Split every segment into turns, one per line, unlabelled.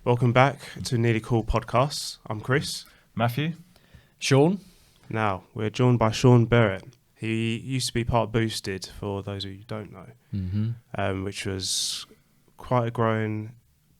Welcome back to Nearly Cool Podcasts. I'm Chris.
Matthew.
Sean.
Now, we're joined by Sean Barrett. He used to be part of Boosted, for those of you who don't know, which was quite a growing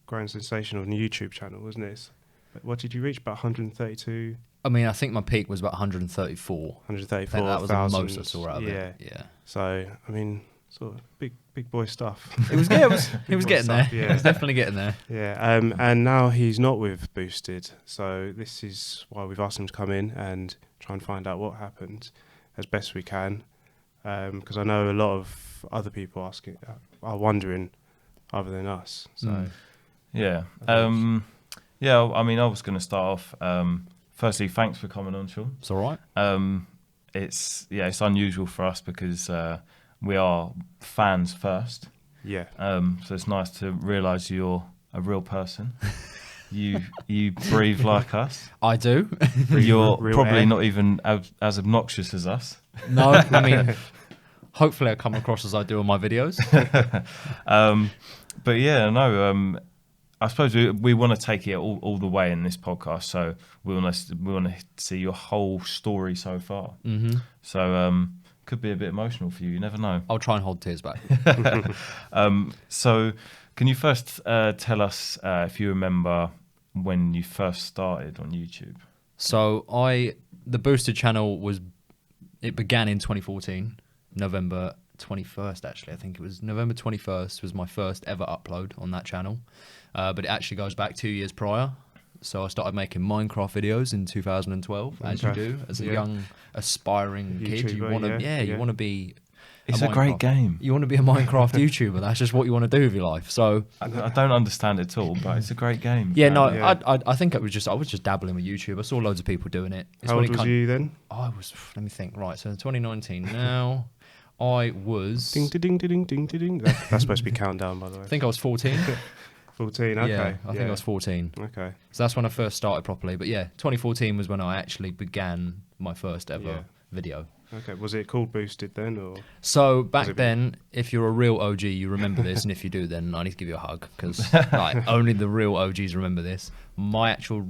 sensation on the YouTube channel, wasn't it? But what did you reach? About 132?
I mean, I think my peak was about 134.
134,000.
That was the most I saw out of it. Yeah.
So, I mean, sort of big boy stuff.
It was getting there.
Yeah.
It was definitely getting there.
Yeah, and now he's not with Boosted, so this is why we've asked him to come in and try and find out what happened as best we can, because I know a lot of other people are wondering, other than us. So
Yeah. I mean, I was going to start off. Firstly, thanks for coming on, Sean.
It's all right.
It's unusual for us because we are fans first.
Yeah.
So it's nice to realise you're a real person. You breathe like us.
I do.
You're
real
probably
air.
not even as obnoxious as us.
No, I mean, hopefully I come across as I do on my videos.
But yeah, no. I suppose we want to take it all the way in this podcast. So we want to see your whole story so far. Mm-hmm. So could be a bit emotional for you. You never know.
I'll try and hold tears back.
So can you first tell us if you remember when you first started on YouTube?
So the Boosted channel began in 2014, November 21st actually. I think it was November 21st was my first ever upload on that channel. But it actually goes back 2 years prior. So I started making Minecraft videos in 2012, as you do, as a young aspiring kid. You want to, you want to be.
It's a great game.
You want to be a Minecraft YouTuber. That's just what you want to do with your life. So
I don't understand it at all, but it's a great game.
Yeah, no, yeah. I think I was just dabbling with YouTube. I saw loads of people doing it.
How old was you then?
I was. Let me think. Right, so in 2019 now. I was.
Ding ding ding ding ding ding. That's supposed to be countdown, by the way.
I think I was 14.
14. Okay.
Yeah, I think I was 14.
Okay.
So that's when I first started properly. But yeah, 2014 was when I actually began my first ever video.
Okay. Was it called Boosted then, or?
So back then, if you're a real OG, you remember this, and if you do, then I need to give you a hug because only the real OGs remember this. My actual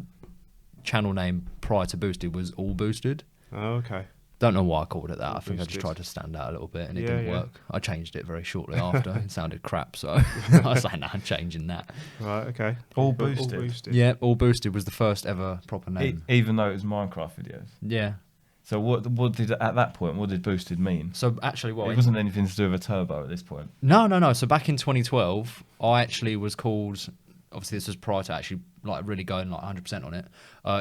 channel name prior to Boosted was All Boosted.
Oh, okay.
Don't know why I called it that. I think
Boosted.
I just tried to stand out a little bit and it didn't work. I changed it very shortly after. It sounded crap, so I was like, nah, I'm changing that.
Right, okay.
All Boosted.
Yeah, All Boosted was the first ever proper name.
Even though it was Minecraft videos.
Yeah.
So what did at that point? What did Boosted mean?
So actually,
it wasn't anything to do with a turbo at this point.
No. So back in 2012, I actually was called. Obviously, this was prior to actually like really going like 100% on it.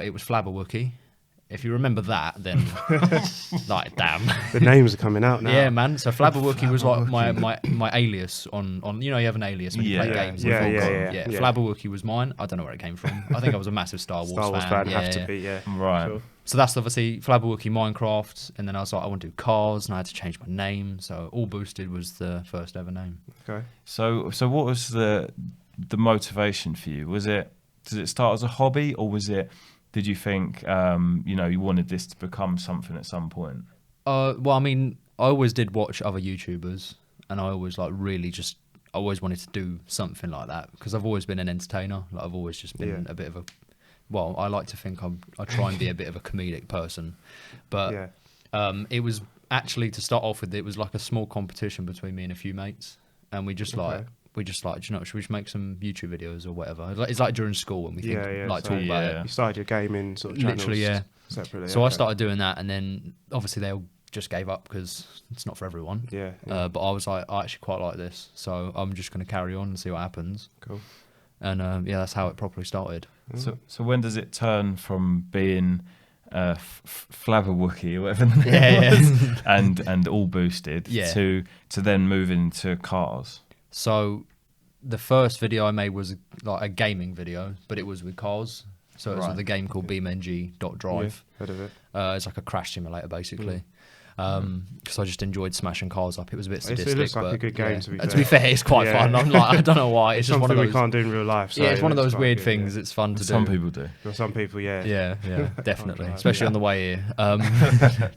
It was Flabberwookie. If you remember that, then like damn.
The names are coming out now.
Yeah, man. So Flabberwookie was like my alias on you know, you have an alias when you play games.
Yeah.
Flabberwookie was mine. I don't know where it came from. I think I was a massive Star Wars
fan. Have to be,
right.
Sure.
So that's obviously Flabberwookie Minecraft, and then I was like, I want to do cars, and I had to change my name. So All Boosted was the first ever name.
Okay.
So what was the motivation for you? Did it start as a hobby, or did you think you wanted this to become something at some point?
Well, I mean, I always did watch other YouTubers, and I always I always wanted to do something like that because I've always been an entertainer. Like I've always just been a bit of a. Well, I like to think I try and be a bit of a comedic person, but it was actually to start off with. It was like a small competition between me and a few mates, and we just do you know, should we just make some YouTube videos or whatever? It's like during school when we talk about it.
You started your gaming sort of channels
literally,
separately.
So I started doing that, and then obviously they all just gave up because it's not for everyone.
Yeah.
But I was like, I actually quite like this, so I'm just going to carry on and see what happens.
Cool.
And that's how it properly started.
So when does it turn from being Flabberwookie or whatever the name was, and All Boosted to then move into cars?
So the first video I made was like a gaming video, but it was with cars. So it was with a game called BeamNG.drive.
Yeah, heard of it.
It's like a crash simulator, basically. Because I just enjoyed smashing cars up. It was a bit sadistic.
It looks like a good game, to be fair.
To be fair, it's quite fun. I'm like, I don't know why. It's just one of those.
We can't do in real life. So
it's one of those weird things. It's fun to do.
Some people do.
Well, some people,
Yeah, definitely. Especially on the way here.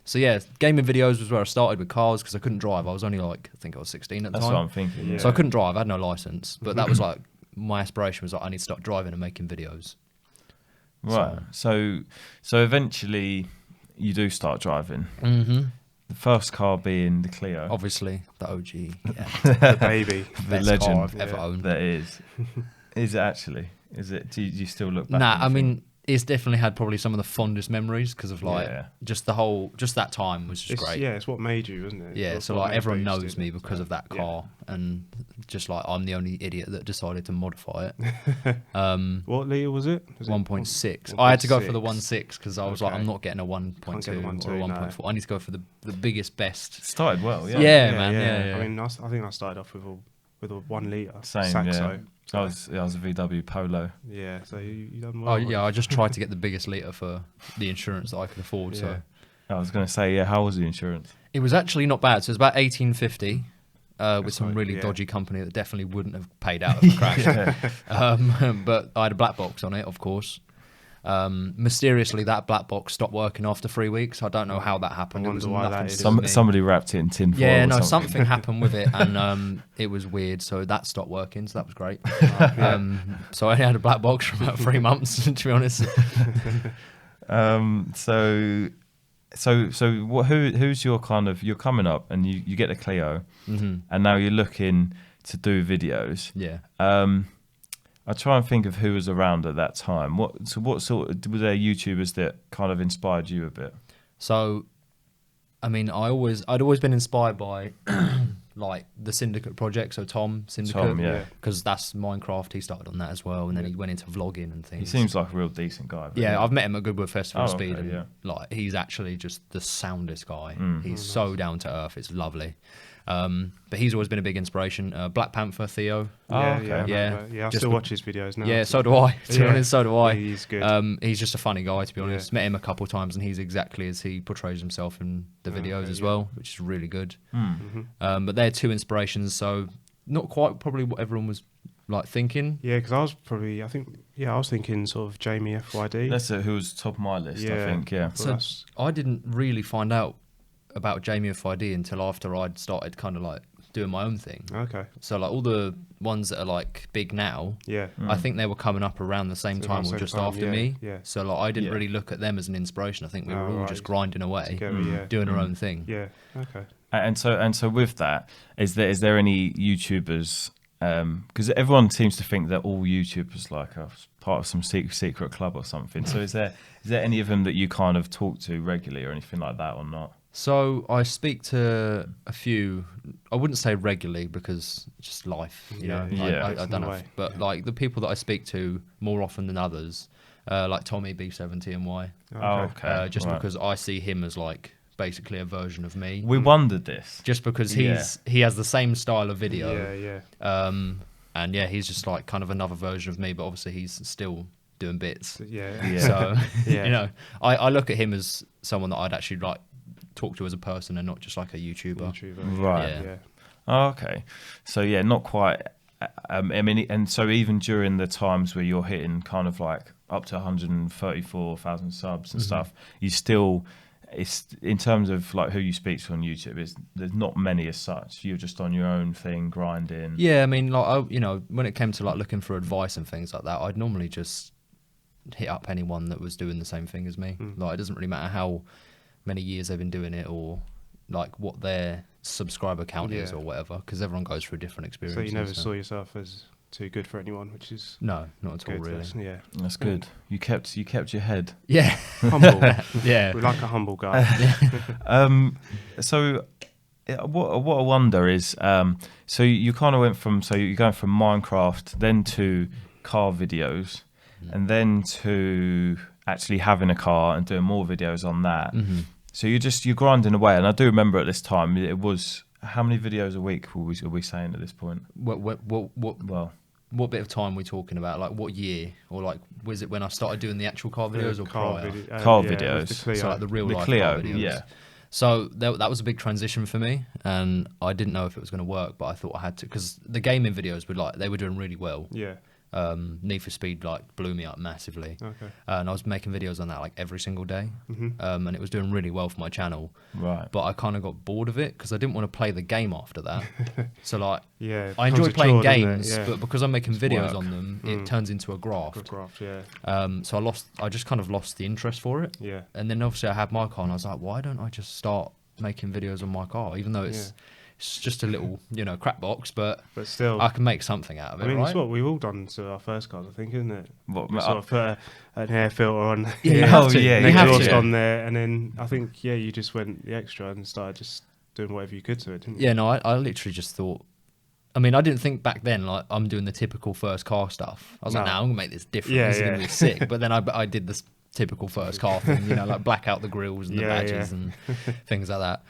So yeah, gaming videos was where I started with cars because I couldn't drive. I was only I think I was 16 at the time.
That's what I'm thinking.
So I couldn't drive. I had no license. But that was like my aspiration was like, I need to start driving and making videos.
Right. So eventually you do start driving.
Mm-hmm.
The first car being the Clio.
Obviously, the OG, yeah.
The baby.
The
Best
legend
car I've ever owned.
that is. Is it actually? Is it? Do you still look back?
Nah,
and
I
think,
mean, it's definitely had probably some of the fondest memories because of like just that time was just great.
Yeah, it's what made you, wasn't it?
Yeah,
It's
so
what
like
made
everyone
Boosted.
knows me because of that car, and just like I'm the only idiot that decided to modify it.
What litre was it?
1.6. I had to go for the 1.6 because I was like,
Okay.
I'm not getting a 1.2
Can't get the 1.2,
or a 1.4.
no.
I need to go for the biggest, best.
started well. Yeah.
Yeah, man. Yeah.
I mean, I think I started off with a 1 litre
Same.
Saxo.
Yeah. I was a VW Polo.
Yeah, so you done well.
Oh yeah, I just tried to get the biggest litre for the insurance that I could afford.
Yeah.
So
I was going to say, yeah. How was the insurance?
it was actually not bad. So it was about 1850. With some
right,
really
yeah.
dodgy company that definitely wouldn't have paid out if it crashed. But I had a black box on it, of course. Mysteriously, that black box stopped working after 3 weeks. I don't know how that happened.
I
It was
wonder why
nothing
that
to
is.
do with me.
Somebody wrapped it in tin foil.
Yeah,
or
no,
something.
something happened with it, and it was weird. So that stopped working. So that was great. So I only had a black box for about 3 months, to be honest.
So what? Who's your kind of? You're coming up, and you get a Clio, and now you're looking to do videos.
Yeah.
I try and think of who was around at that time. What sort of, were there YouTubers that kind of inspired you a bit?
So, I mean, I'd always been inspired by like the Syndicate project. So Tom Syndicate,
yeah.
because that's Minecraft. He started on that as well, and then he went into vlogging and things.
He seems like a real decent guy. But
Yeah, I've met him at Goodwood Festival of
Oh,
Speed,
okay,
and
yeah.
like he's actually just the soundest guy.
Mm.
He's so down to earth. It's lovely. But he's always been a big inspiration. Black Panther Theo.
okay.
I
Yeah.
remember. Yeah, I
Just
still
be-
watch his videos now.
Yeah, so do I. To be
Yeah.
honest, so do I.
Yeah, he's good.
He's just a funny guy, to be honest.
Yeah.
Met him a couple of times, and he's exactly as he portrays himself in the videos
Okay,
as
yeah.
well, which is really good.
Mhm.
But they're two inspirations, so not quite probably what everyone was like thinking.
Yeah, because I was thinking sort of Jamie FYD.
That's who was top of my list. I
Yeah.
think. Yeah.
But
So
that's-
I didn't really find out about Jamie FYD until after I'd started kind of like doing my own thing.
okay.
So like all the ones that are like big now,
Yeah.
I think they were coming up around the same
So
time
around the
or
same
just
time,
after
yeah,
me.
yeah.
So like I didn't
Yeah.
really look at them as an inspiration. I think we were
Oh,
all
right.
just grinding away,
Together, yeah.
doing our own thing.
Yeah. Okay.
And so with that, is there any YouTubers? Because everyone seems to think that all YouTubers like are part of some secret club or something. So is there any of them that you kind of talk to regularly or anything like that or not?
So I speak to a few. I wouldn't say regularly because just life, you know.
Yeah.
I
Gets in
don't
the
know,
way,
but
yeah.
like the people that I speak to more often than others, like Tommy B70 and Y,
Okay.
just
right.
because I see him as like basically a version of me.
We wondered this.
Just because
Yeah.
he has the same style of video.
Yeah. Yeah.
And yeah, he's just like kind of another version of me, but obviously he's still doing bits.
Yeah.
Yeah.
So,
Yeah.
you know, I look at him as someone that I'd actually like talk to as a person and not just like a YouTuber.
YouTuber.
Right.
Yeah.
Yeah.
Oh, okay. So yeah, not quite. I mean, and so even during the times where you're hitting kind of like up to 134,000 subs and stuff, you still, it's in terms of like who you speak to on YouTube, there's not many as such. You're just on your own thing, grinding.
Yeah, I mean, like, you know, when it came to like looking for advice and things like that, I'd normally just hit up anyone that was doing the same thing as me. Like, it doesn't really matter how many years they've been doing it or like what their subscriber count is
Yeah.
or whatever, because everyone goes through different
So
experiences.
you never saw yourself as too good for anyone, which is
No, not at all,
good.
really.
Yeah.
That's good. You kept your head.
Yeah,
Humble.
yeah.
We like a humble guy.
So what I wonder is, so you kind of went from, so you're going from Minecraft then to car videos and then to actually having a car and doing more videos on that. So you're grinding away. And I do remember at this time it was, how many videos a week are we saying at this point?
What bit of time are we talking about? Like what year, or like was it when I started doing the actual car videos or prior?
Car
yeah,
videos.
with the Clio.
So like the real
The
life
Clio,
car videos.
yeah.
So that was a big transition for me, and I didn't know if it was going to work, but I thought I had to because the gaming videos were like they were doing really well.
Yeah.
Need for Speed like blew me up massively.
Okay.
And I was making videos on that like every single day. And it was doing really well for my channel.
Right.
But I kind of got bored of it because I didn't want to play the game after that. So like,
Yeah.
I enjoy playing games,
Yeah.
but because I'm making videos
work.
on them, it turns into a graft.
Good graft, yeah.
So I just kind of lost the interest for it.
Yeah.
And then obviously I had my car and I was like, why don't I just start making videos on my car, even though it's just a little, crap box, but
still,
I can make something out of it,
I mean,
right?
it's what we've all done to our first cars, I think, isn't it?
What,
We sort of put an air filter on.
Yeah, you have to.
yeah,
an
you have
exhaust
to.
on there, and then I think, you just went the extra and started just doing whatever you could to it, didn't you?
Yeah, no, I literally just thought, I mean, I didn't think back then, like, I'm doing the typical first car stuff. I was like,
No.
I'm going to make this different.
Yeah,
This is
yeah.
going to be sick. But then I did this typical first car thing, like black out the grills and the
Yeah,
badges and things like that.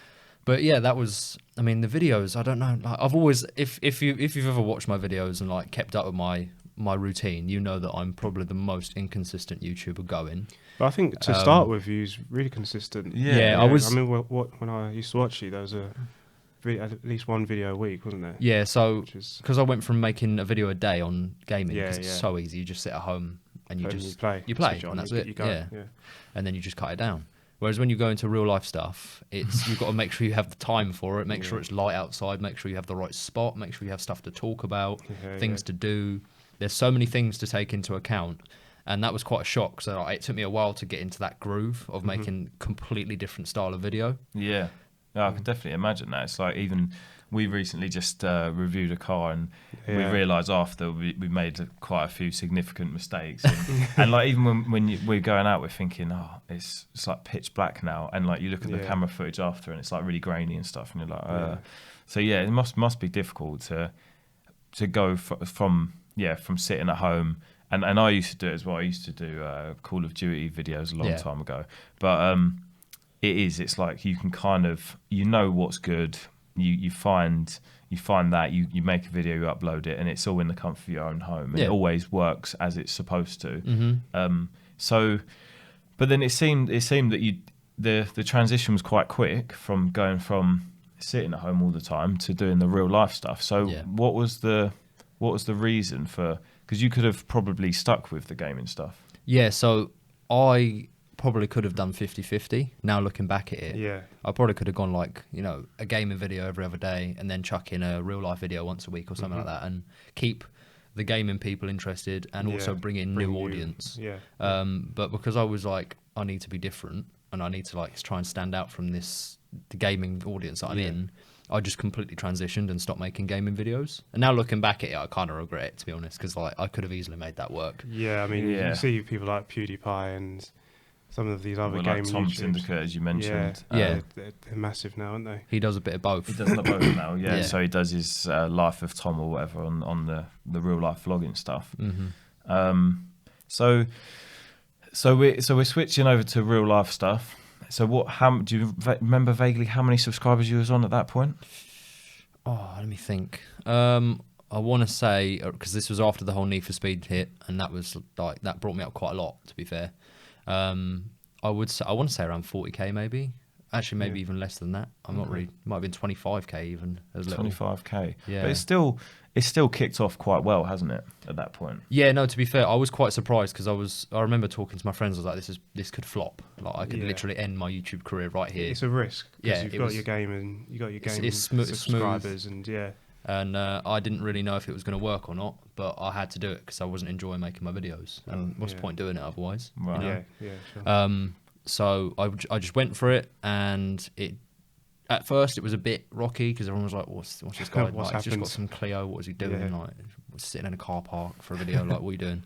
But yeah, that was, I mean, the videos, I don't know. Like, I've always, if you've ever watched my videos and like kept up with my routine, you know that I'm probably the most inconsistent YouTuber going.
But I think to start with, you was really consistent.
Yeah,
I was.
I mean, when I used to watch you, there was at least one video a week, wasn't there?
Yeah, so
Which is
because I went from making a video a day on gaming, because it's
Yeah.
so easy. You just sit at home and you
and
just
play,
you play,
switch on,
and that's
you,
it.
You go,
Yeah.
yeah.
and then you just cut it down. Whereas when you go into real life stuff, it's you've got to make sure you have the time for it, make sure it's light outside, make sure you have the right spot, make sure you have stuff to talk about, things to do. There's so many things to take into account, and that was quite a shock. So it took me a while to get into that groove of making completely different style of video.
Yeah, I can definitely imagine that. It's like even we recently just reviewed a car and we realised after we made quite a few significant mistakes. And like even when we're going out, we're thinking, it's like pitch black now. And like you look at the camera footage after and it's like really grainy and stuff. And you're like, So yeah, it must be difficult to go from sitting at home. And I used to do it as well. I used to do Call of Duty videos a long time ago. But it's like you can kind of, what's good. You find that you make a video, you upload it, and it's all in the comfort of your own home. And it always works as it's supposed to. But then it seemed that the transition was quite quick from going from sitting at home all the time to doing the real life stuff. So what was the reason for? Because you could have probably stuck with the gaming stuff. Yeah.
So I probably could have done 50-50 now looking back at it. I probably could have gone like a gaming video every other day and then chuck in a real life video once a week or something like that and keep the gaming people interested and also bring in new audience. But because I was like, I need to be different and I need to like try and stand out from the gaming audience that I'm in, I just completely transitioned and stopped making gaming videos. And now looking back at it, I kind of regret it, to be honest, because like I could have easily made that work.
I mean, you see people like PewDiePie and some of these other game
like Tom
YouTubers.
Syndicate, as you mentioned.
They're massive now, aren't they?
He does a bit of both.
He does both now, So he does his Life of Tom or whatever on the real life vlogging stuff. So we're switching over to real life stuff. So how do you remember vaguely how many subscribers you was on at that point?
Oh, let me think. I want to say, because this was after the whole Need for Speed hit, and that was like that brought me up quite a lot, to be fair. I want to say around 40k maybe. Actually, maybe even less than that. I'm not really. Might have been 25k even.
25k.
Yeah.
But it's still kicked off quite well, hasn't it? At that point.
Yeah. No. To be fair, I was quite surprised because I remember talking to my friends. I was like, this could flop. Like I could literally end my YouTube career right here.
It's a risk.
Yeah.
You've got your game and subscribers and
And I didn't really know if it was going to work or not, but I had to do it because I wasn't enjoying making my videos. And what's the point doing it otherwise?
Right.
Sure.
So I just went for it, and at first it was a bit rocky because everyone was like, "What's this guy? Like, he's just got some Clio. What is he doing? Like sitting in a car park for a video? Like what are you doing?"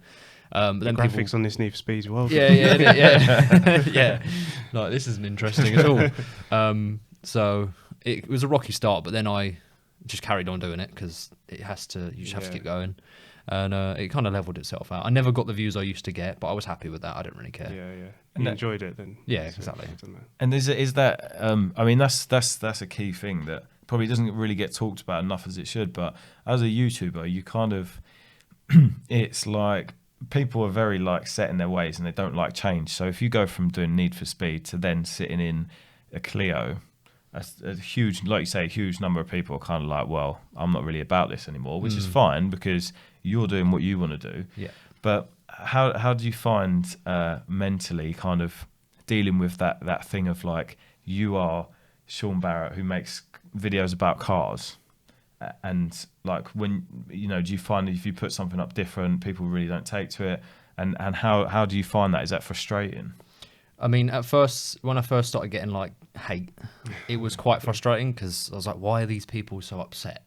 But then
graphics on this Need for Speed as well.
Yeah. Like this isn't interesting at all. So it was a rocky start, but then I just carried on doing it because you just have to keep going. And it kind of leveled itself out. I never got the views I used to get, but I was happy with that. I didn't really care.
You enjoyed it then.
Yeah, exactly.
And is that? I mean, that's a key thing that probably doesn't really get talked about enough as it should. But as a YouTuber, you kind of, it's like people are very like set in their ways and they don't like change. So if you go from doing Need for Speed to then sitting in a Clio, a huge, like you say, a huge number of people are kind of like, well, I'm not really about this anymore, which is fine because you're doing what you want to do.
Yeah.
But how do you find mentally kind of dealing with that thing of like, you are Sean Barrett who makes videos about cars, and like, when do you find if you put something up different, people really don't take to it, and how do you find that? Is that frustrating?
I mean, at first, when I first started getting like hate, it was quite frustrating because I was like, why are these people so upset?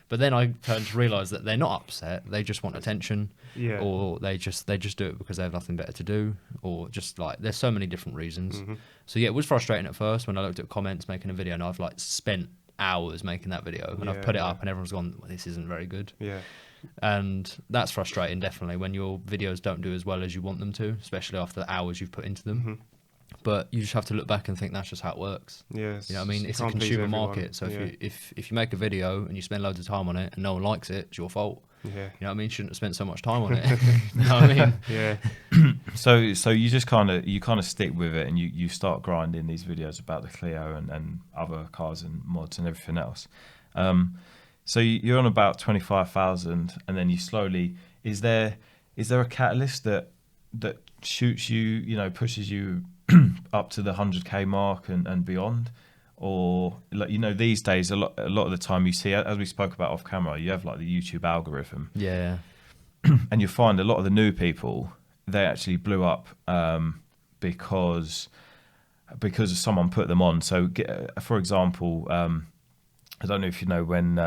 But then I turned to realise that they're not upset; they just want attention, or they just do it because they have nothing better to do, or just like there's so many different reasons. So yeah, it was frustrating at first when I looked at comments making a video, and I've like spent hours making that video, and I've put it up, and everyone's gone, well, "This isn't very good."
Yeah.
And that's frustrating, definitely, when your videos don't do as well as you want them to, especially after the hours you've put into them. But you just have to look back and think that's just how it works.
Yes.
You know what I mean? It's a consumer market. So if you make a video and you spend loads of time on it and no one likes it, it's your fault.
Yeah.
You know what I mean? You shouldn't have spent so much time on it. You know what I mean?
Yeah.
So you just kind of stick with it, and you start grinding these videos about the Clio and other cars and mods and everything else. So you're on about 25,000, and then you slowly. Is there a catalyst that shoots you, pushes you up to the 100K mark and beyond? Or like, these days a lot of the time you see, as we spoke about off camera, you have like the YouTube algorithm.
Yeah.
And you find a lot of the new people, they actually blew up because someone put them on. So for example, I don't know if you know, when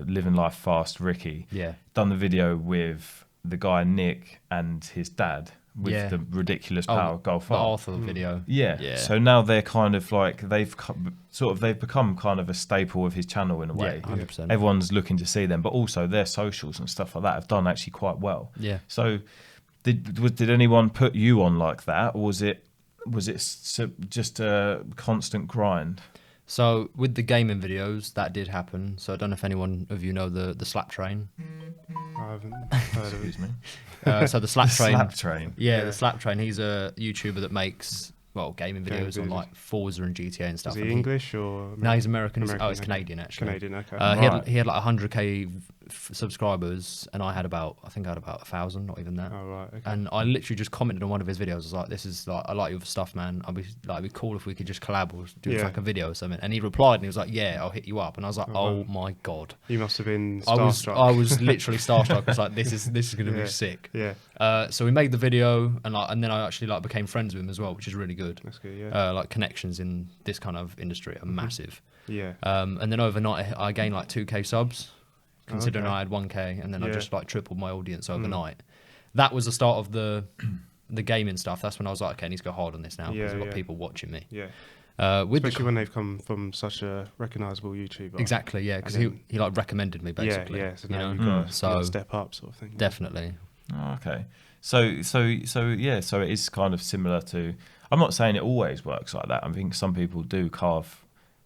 Living Life Fast Ricky done the video with the guy Nick and his dad with the ridiculous power Golf
the
R.
Arthur video.
Yeah. So now they're kind of like, they've become kind of a staple of his channel in a way.
100%.
Everyone's looking to see them, but also their socials and stuff like that have done actually quite well.
Yeah.
So did anyone put you on like that, or was it just a constant grind?
So with the gaming videos, that did happen. So I don't know if anyone of you know the Slap Train.
I haven't heard of it.
Excuse me.
So the Slap Train.
Slap Train.
Yeah, the Slap Train. He's a YouTuber that makes gaming videos on
videos.
like Forza and GTA and stuff.
Is he
And
English or American?
No, he's American.
American,
Oh, he's
okay.
Canadian actually.
Canadian, okay.
He had like 100K subscribers, and I had about 1,000, not even that.
Oh, right, okay.
And I literally just commented on one of his videos. I was like, "This is like, I like your stuff, man. It'd be cool if we could just collab or do like a video or something." And he replied, and he was like, "Yeah, I'll hit you up." And I was like, "Oh my god!"
You must have been
I
starstruck.
was literally starstruck. I was like, "This is going to be sick."
Yeah.
So we made the video, and then I actually became friends with him as well, which is really good.
That's good, yeah.
Like connections in this kind of industry are massive.
Yeah.
And then overnight I gained like 2K subs, considering
Okay.
I had 1K, and then I
Yeah.
just like tripled my audience overnight. That was the start of the gaming stuff. That's when I was like, okay, I need to go hard on this now because I've got people watching me.
Yeah.
Especially
when they've come from such a recognisable YouTuber.
Exactly, yeah, because he like recommended me basically.
Yeah, so now
you
you've
know?
got to step up sort of thing.
Definitely.
Oh, okay. So it is kind of similar to. I'm not saying it always works like that. I think some people do carve.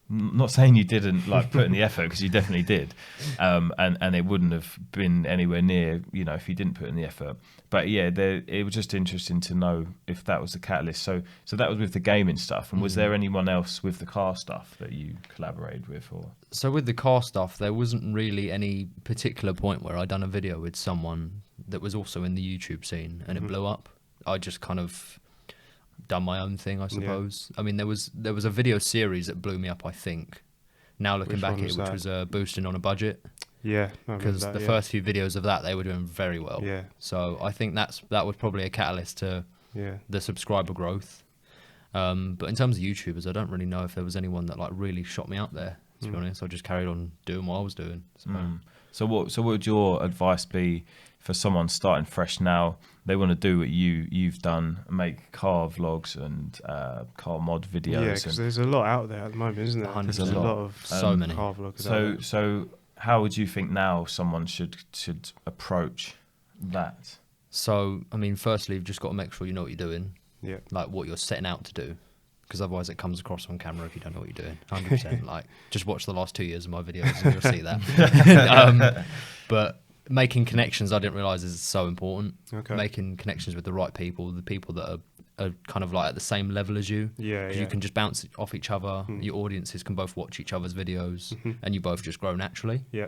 Not saying you didn't like put in the effort, because you definitely did, and it wouldn't have been anywhere near, if you didn't put in the effort. But yeah, it was just interesting to know if that was the catalyst. So that was with the gaming stuff. And was there anyone else with the car stuff that you collaborated with, or?
So with the car stuff, there wasn't really any particular point where I'd done a video with someone that was also in the YouTube scene and it blew up. I just kind of done my own thing, I suppose. I mean, there was a video series that blew me up, I think. Now looking back at it, which was boosting on a budget.
Yeah,
because the first few videos of that, they were doing very well.
Yeah.
So I think that was probably a catalyst to the subscriber growth. But in terms of YouTubers, I don't really know if there was anyone that like really shot me up there. To be honest, I just carried on doing what I was doing.
So what would your advice be for someone starting fresh now? They want to do what you've done, make car vlogs and car mod videos.
Yeah, because there's a lot out there at the moment, isn't there?
100%.
There's a lot of
so many
car vloggers out there.
So how would you think now someone should approach that?
So I mean, firstly, you've just got to make sure you know what you're doing.
Yeah.
Like what you're setting out to do. Because otherwise it comes across on camera if you don't know what you're doing. 100%. Like, just watch the last 2 years of my videos and you'll see that. But making connections, I didn't realise is so important.
Okay.
Making connections with the right people, the people that are kind of like at the same level as you.
Yeah,
Because you can just bounce off each other. Your audiences can both watch each other's videos and you both just grow naturally.
Yeah.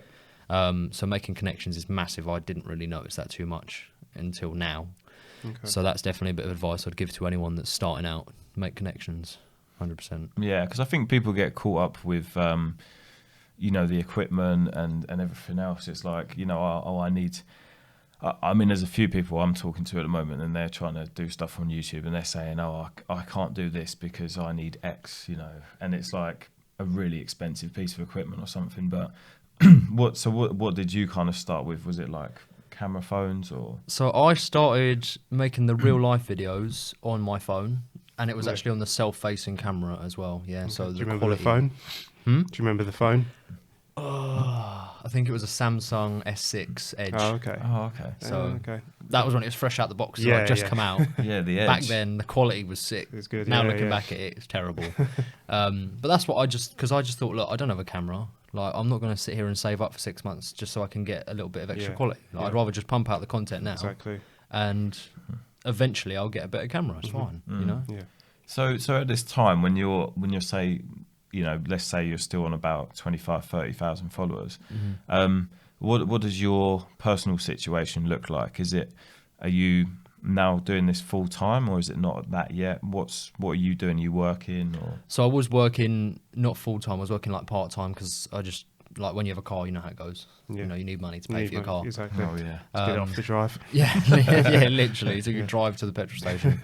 So making connections is massive. I didn't really notice that too much until now.
Okay.
So that's definitely a bit of advice I'd give to anyone that's starting out. Make connections, 100%.
Yeah, because I think people get caught up with, you know, the equipment and everything else. It's like, you know, I need... I mean, there's a few people I'm talking to at the moment, and they're trying to do stuff on YouTube, and they're saying, "Oh, I can't do this because I need X," you know, and it's like a really expensive piece of equipment or something. But what did you kind of start with? Was it like camera phones or?
So I started making the real life videos on my phone, and it was actually on the self-facing camera as well. Yeah.
Okay.
So
do
the
you remember
quality...
the phone? Do you remember the phone?
I think it was a Samsung S6 Edge.
Oh, okay.
Oh, okay.
So
okay.
that was when it was fresh out the box. So
Yeah,
it just
yeah.
come out.
Yeah, the Edge.
Back then, the quality was sick.
It was good.
Now
yeah,
looking
yeah.
back at it, it's terrible. But that's what because I just thought, look, I don't have a camera. Like, I'm not going to sit here and save up for 6 months just so I can get a little bit of extra
Yeah,
quality. Like,
yeah.
I'd rather just pump out the content now,
Exactly.
and eventually I'll get a better camera. It's fine, you know.
Yeah.
So at this time, when you're say, you know, let's say you're still on about 25, 30,000 followers, what does your personal situation look like? Are you now doing this full time, or is it not that yet? What are you doing? Are you working or?
So I was working not full time. I was working like part time because I just like when you have a car, you know how it goes.
Yeah.
You know, you need money to pay for your car.
Exactly.
Oh yeah.
Let's get it off the drive.
Yeah, yeah, literally. So you drive to the petrol station.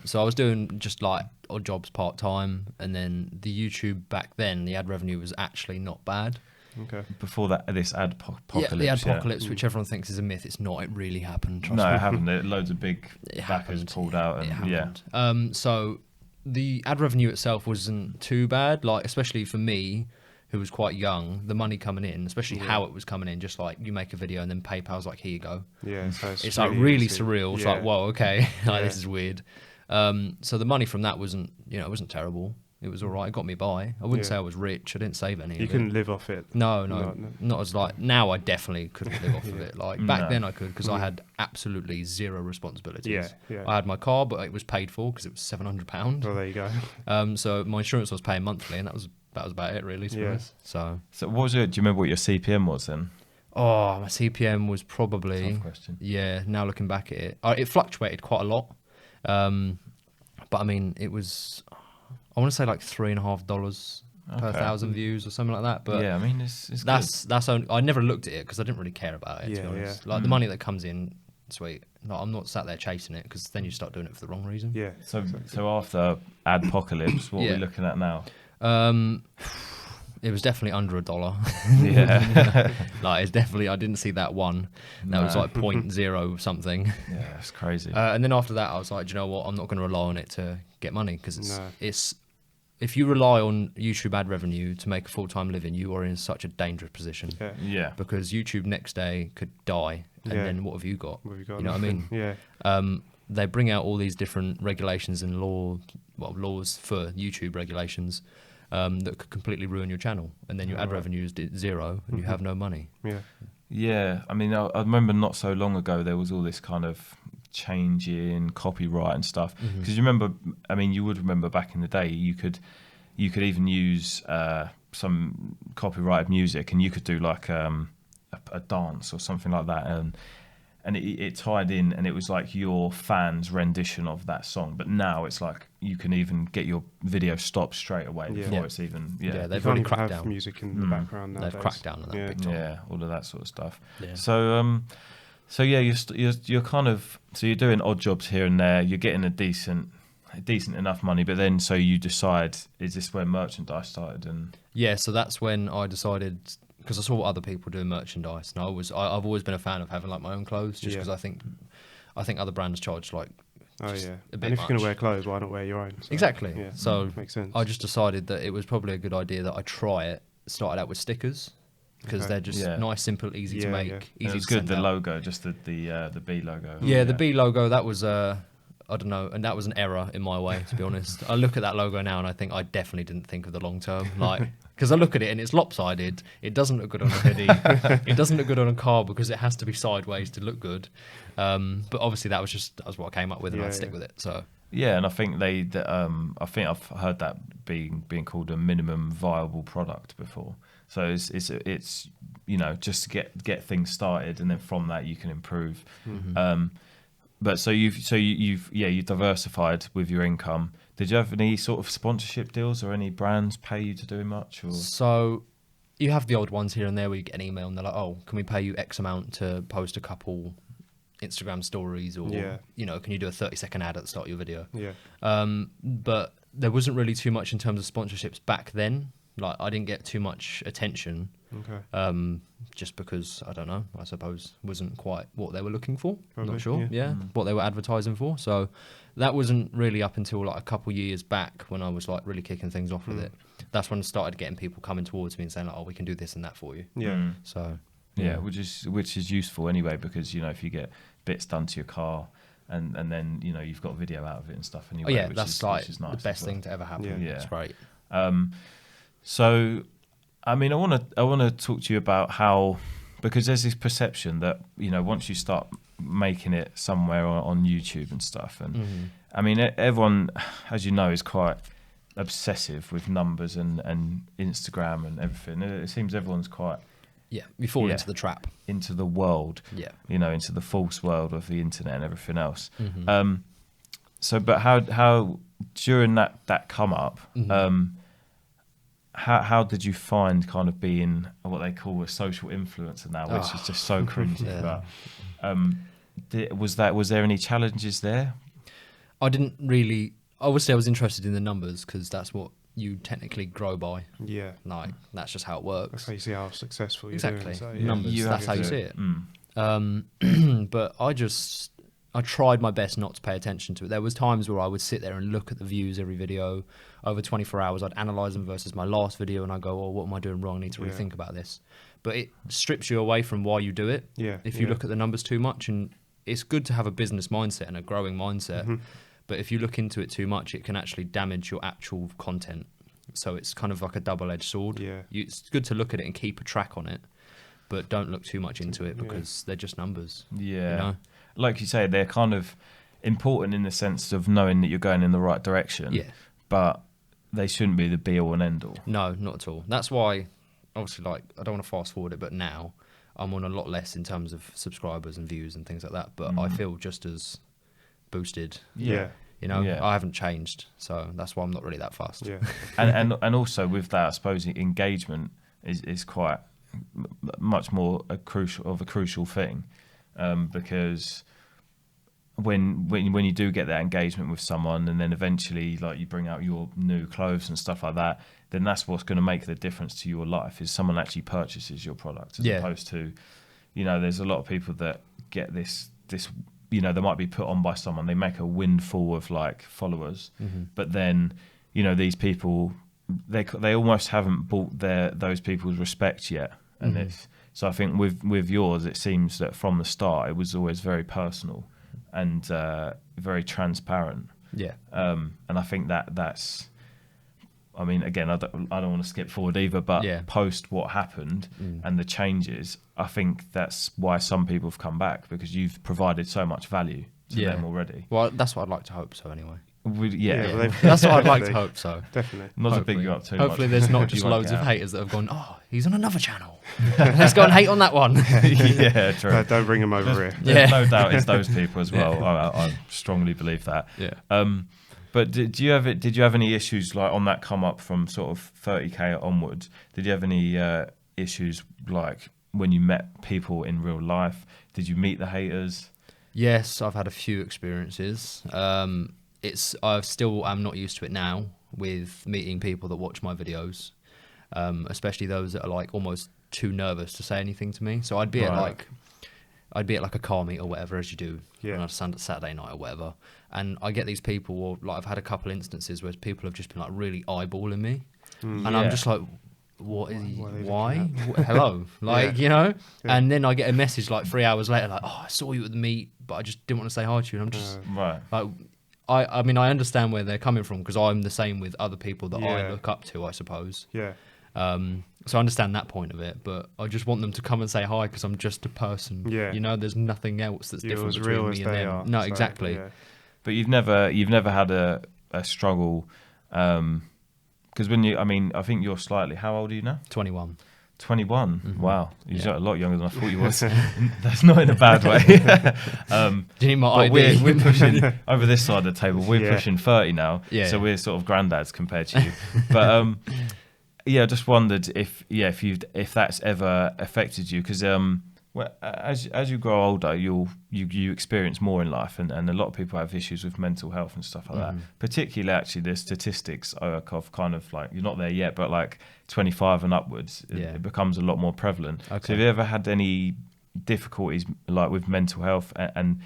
So I was doing just like odd jobs part time, and then the YouTube back then, the ad revenue was actually not bad.
Okay.
Before that, this adpocalypse.
Yeah, the adpocalypse, which everyone thinks is a myth. It's not. It really happened. Trust
No,
me.
it happened. Loads of big
It
backers
happened.
pulled out,
It
and yeah.
happened. So the ad revenue itself wasn't too bad. Like, especially for me, who was quite young, the money coming in, especially how it was coming in, just like you make a video and then PayPal's like, here you go.
Yeah. So
It's like really
easy.
surreal. It's
Yeah.
like, whoa, okay, like,
Yeah.
this is weird. So the money from that wasn't, it wasn't terrible. It was all right. It got me by. I wouldn't
Yeah.
say I was rich. I didn't save any.
You
of
couldn't
it.
live off it.
No,
No.
not as like now. I definitely couldn't live off of it. Like back
No.
then, I could because I had absolutely zero responsibilities.
Yeah. Yeah.
I had my car, but it was paid for because it was £700.
Well, there you go.
So my insurance was paying monthly, and that was about it really. To be
Yeah.
honest. So
So what was it? Do you remember what your CPM was then?
my CPM was probably
Tough question.
yeah. Now looking back at it, it fluctuated quite a lot. But I mean, it was I want to say like $3.50 per
Okay.
1,000 views or something like that. But
Yeah, I mean it's good.
that's only, I never looked at it because I didn't really care about it. To
Yeah,
be honest,
yeah.
like the money that comes in, sweet. Like, I'm not sat there chasing it because then you start doing it for the wrong reason.
Yeah.
So after adpocalypse, what are
Yeah.
we looking at now?
It was definitely under $1.
Yeah.
Like it's definitely, I didn't see that one. That was
No.
like 0.0 something.
Yeah, it's crazy.
And then after that, I was like, do you know what? I'm not going to rely on it to get money because
No.
it's if you rely on YouTube ad revenue to make a full-time living, you are in such a dangerous position.
Yeah.
Yeah.
Because YouTube next day could die, and
Yeah.
then what have you got?
What have you got?
You know what I mean?
Yeah.
They bring out all these different regulations and laws for YouTube regulations that could completely ruin your channel, and then your ad revenue is zero, and you have no money.
Yeah.
Yeah, I mean, I remember not so long ago there was all this kind of change in copyright and stuff. Because you remember, I mean, you would remember back in the day, you could even use some copyrighted music, and you could do like a dance or something like that, and it tied in, and it was like your fans' rendition of that song. But now it's like you can even get your video stopped straight away
Yeah.
before
Yeah.
it's even
Yeah,
You
they've
can't
really
even
cracked
have
down.
music in the background nowadays.
They've cracked down on that
Yeah.
big time.
Yeah, all of that sort of stuff.
Yeah.
So yeah, you're kind of, so you're doing odd jobs here and there. You're getting a decent enough money, but then so you decide, is this where merchandise started? And
Yeah, so that's when I decided, because I saw what other people do in merchandise, and I've always been a fan of having like my own clothes, just
Yeah.
because I think other brands charge like
Oh
just
yeah.
a
And
bit
if you're gonna
much.
wear clothes, why not wear your own? So,
Exactly.
Yeah.
So
Makes sense.
I just decided that it was probably a good idea that I try it. Started out with stickers because
Okay.
they're just
Yeah.
nice, simple, easy to
Yeah,
make,
yeah.
it
easy
was
to
good.
send
The
out.
logo, just the B logo.
Yeah, the B logo, that was I don't know, and that was an error in my way, to be honest. I look at that logo now and I think I definitely didn't think of the long term, like, because I look at it and it's lopsided. It doesn't look good on a hoodie. It doesn't look good on a car because it has to be sideways to look good. But obviously that was what I came up with, and
Yeah,
I'd stick
yeah.
with it. So
Yeah, and I think I think I've heard that being called a minimum viable product before. So it's just to get things started, and then from that you can improve.
Mm-hmm.
But so you've diversified with your income. Did you have any sort of sponsorship deals, or any brands pay you to do much? Or
So you have the old ones here and there where you get an email and they're like, oh, can we pay you X amount to post a couple Instagram stories, or can you do a 30-second ad at the start of your video? But there wasn't really too much in terms of sponsorships back then. Like, I didn't get too much attention. Just because, I don't know, I suppose wasn't quite what they were looking for.
Probably,
Not sure, what they were advertising for. So that wasn't really up until like a couple years back when I was like really kicking things off with it. That's when I started getting people coming towards me and saying like, oh, we can do this and that for you. So
which is useful anyway, because if you get bits done to your car and then you've got video out of it and stuff anyway.
That's
which is nice
the best thing to ever happen. It's great.
So, I mean, I want to talk to you about how, because there's this perception that once you start making it somewhere on YouTube and stuff, and I mean, everyone, as you know, is quite obsessive with numbers and Instagram and everything. It seems everyone's quite
you fall into the trap,
into the world, into the false world of the internet and everything else. So, but how during that come up? How did you find kind of being what they call a social influencer now, which is just so cringy? But was there any challenges there?
I didn't really. Obviously, I was interested in the numbers because that's what you technically grow by. Like, that's just how it works.
That's how you see how successful you're
exactly.
doing. So,
Numbers. That's how you see it. But I tried my best not to pay attention to it. There was times where I would sit there and look at the views every video. Over 24 hours, I'd analyse them versus my last video, and I go, oh, what am I doing wrong? I need to really think about this. But it strips you away from why you do it. If you look at the numbers too much, and it's good to have a business mindset and a growing mindset. But if you look into it too much, it can actually damage your actual content. So it's kind of like a double-edged sword. It's good to look at it and keep a track on it, but don't look too much into it because they're just numbers.
Like you say, they're kind of important in the sense of knowing that you're going in the right direction. But they shouldn't be the be-all and end-all.
No, not at all. That's why, obviously, like, I don't want to fast-forward it, but now I'm on a lot less in terms of subscribers and views and things like that, but I feel just as boosted. I haven't changed, so that's why I'm not really that fast.
and also with that, I suppose engagement is quite much more a crucial thing, because when you do get that engagement with someone, and then eventually like you bring out your new clothes and stuff like that, then that's what's going to make the difference to your life, is someone actually purchases your product, as opposed to, there's a lot of people that get this they might be put on by someone, they make a windfall of like followers, but then these people, they almost haven't bought those people's respect yet, and so I think with yours, it seems that from the start it was always very personal and very transparent. And I think that's, I mean, again, I don't want to skip forward either, but post what happened and the changes, I think that's why some people have come back, because you've provided so much value to them already.
Well, that's what I'd like to hope so anyway.
That's
what I'd like to hope so.
Definitely.
Not to big you up too much.
Hopefully there's not just loads of haters that have gone, oh, he's on another channel. Let's go and hate on that one.
True.
Don't bring him over here.
There's no doubt it's those people as well. I strongly believe that. But did you have any issues like on that come up from sort of 30k onwards? Did you have any issues like when you met people in real life? Did you meet the haters?
Yes, I've had a few experiences. I'm not used to it now with meeting people that watch my videos, especially those that are like almost too nervous to say anything to me. So I'd be at like a car meet or whatever, as you do on a Saturday night or whatever, and I get these people, or like I've had a couple instances where people have just been like really eyeballing me, and I'm just like, why? Hello, like and then I get a message like 3 hours later, like, oh, I saw you at the meet, but I just didn't want to say hi to you, and I'm just like, I mean, I understand where they're coming from, because I'm the same with other people that I look up to, I suppose. So I understand that point of it, but I just want them to come and say hi, because I'm just a person. There's nothing else that's different between me and them. No, exactly.
But you've never had a struggle, because I think you're slightly. How old are you now?
21.
21. Wow, you're a lot younger than I thought you was. That's not in a bad way.
Do you need my
but
ID?
we're pushing over this side of the table. We're pushing 30 now, so we're sort of granddads compared to you. But I just wondered if that's ever affected you, because as you grow older, you experience more in life, and a lot of people have issues with mental health and stuff like that. Particularly, actually, the statistics are kind of like, you're not there yet, but like 25 and upwards, it becomes a lot more prevalent.
Okay.
So have you ever had any difficulties like with mental health? And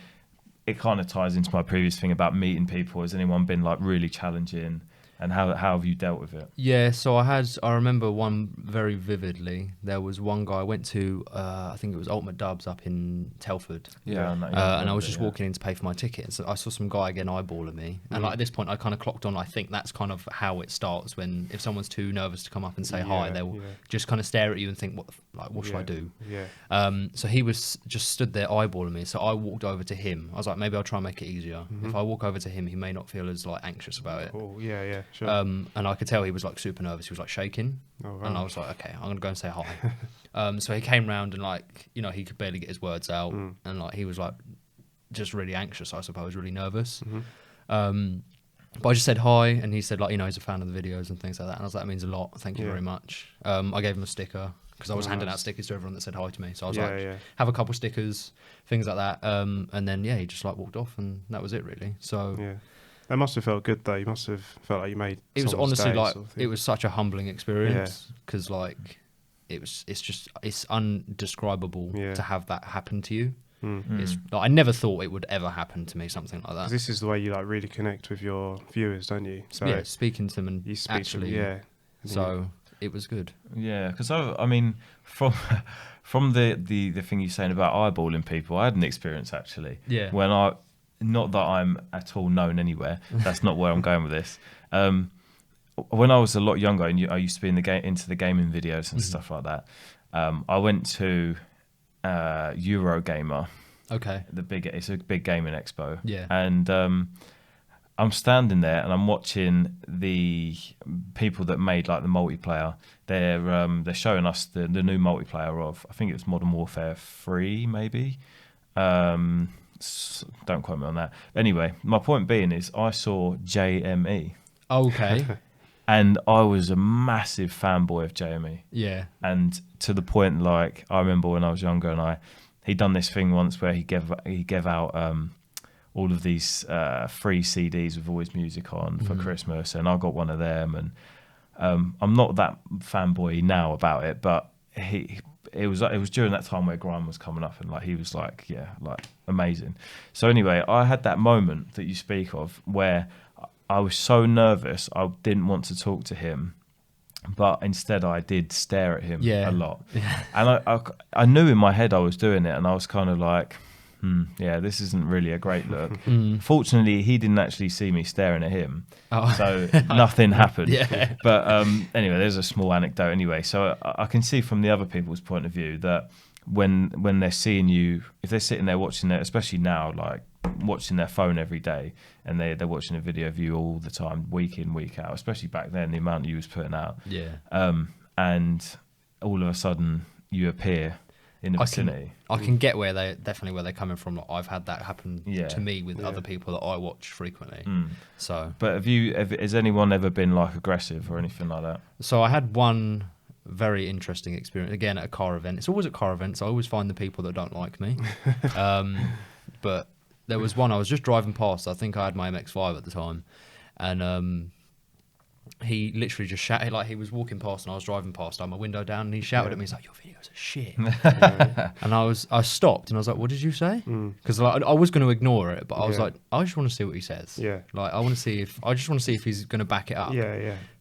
it kind of ties into my previous thing about meeting people. Has anyone been like really challenging? And how have you dealt with it?
Yeah, so I remember one very vividly. There was one guy I went to, I think it was Ultimate Dubs up in Telford.
Yeah.
And I was just walking in to pay for my ticket. And so I saw some guy again eyeballing me. And like at this point, I kind of clocked on, I think that's kind of how it starts, when if someone's too nervous to come up and say hi, they'll just kind of stare at you and think, what should I do? Yeah. So he was just stood there eyeballing me. So I walked over to him. I was like, maybe I'll try and make it easier. If I walk over to him, he may not feel as like anxious about it.
Oh, yeah. Sure.
And I could tell he was like super nervous. He was like shaking, and I was like, okay, I'm gonna go and say hi. So he came round and like, he could barely get his words out, and like he was like just really anxious, I suppose, really nervous. But I just said hi, and he said like, he's a fan of the videos and things like that. And I was like, that means a lot. Thank you very much. I gave him a sticker because I was handing out stickers to everyone that said hi to me. So I was have a couple stickers, things like that. And then he just like walked off, and that was it really. So
yeah. That must have felt good though. You must have felt like you made.
It was honestly like
sort of
it was such a humbling experience, because like it's undescribable to have that happen to you. It's like, I never thought it would ever happen to me, something like that.
This is the way you like really connect with your viewers, don't you? So
speaking to them and
you speak
actually,
to them,
So it was good.
Yeah, because I mean, from the thing you're saying about eyeballing people, I had an experience actually.
Yeah.
When not that I'm at all known anywhere. That's not where I'm going with this. When I was a lot younger, and I used to be into the gaming videos and stuff like that. I went to Eurogamer.
Okay.
It's a big gaming expo.
Yeah.
And I'm standing there and I'm watching the people that made like the multiplayer. They're showing us the new multiplayer of, I think it was Modern Warfare 3 maybe. Don't quote me on that. Anyway, my point being is I saw JME.
Okay.
And I was a massive fanboy of JME.
Yeah.
And to the point, like, I remember when I was younger, and he'd done this thing once where he gave out all of these free CDs with all his music on for Christmas, and I got one of them. And I'm not that fanboy now about it, but it was during that time where grime was coming up, and like he was like amazing. So anyway, I had that moment that you speak of where I was so nervous I didn't want to talk to him, but instead I did stare at him a lot. And I knew in my head I was doing it, and I was kind of like, this isn't really a great look. Fortunately, he didn't actually see me staring at him, so nothing happened. But anyway, there's a small anecdote anyway. So I can see from the other people's point of view that when they're seeing you, if they're sitting there watching it, especially now, like watching their phone every day, and they're watching a video of you all the time, week in, week out, especially back then, the amount you was putting out. And all of a sudden you appear in the vicinity.
I can get where they're coming from. Like, I've had that happen to me with other people that I watch frequently. So,
but has anyone ever been like aggressive or anything like that?
So I had one very interesting experience again at a car event. It's always at car events. I always find the people that don't like me. But there was one I was just driving past. I think I had my MX-5 at the time, and he literally just shouted, like he was walking past and I was driving past, I had my window down, and he shouted at me, he's like, your videos are shit. And I stopped and I was like, what did you say? Because like, I was going to ignore it, but I was like, I just want to see what he says. Like I just want to see if he's going to back it up.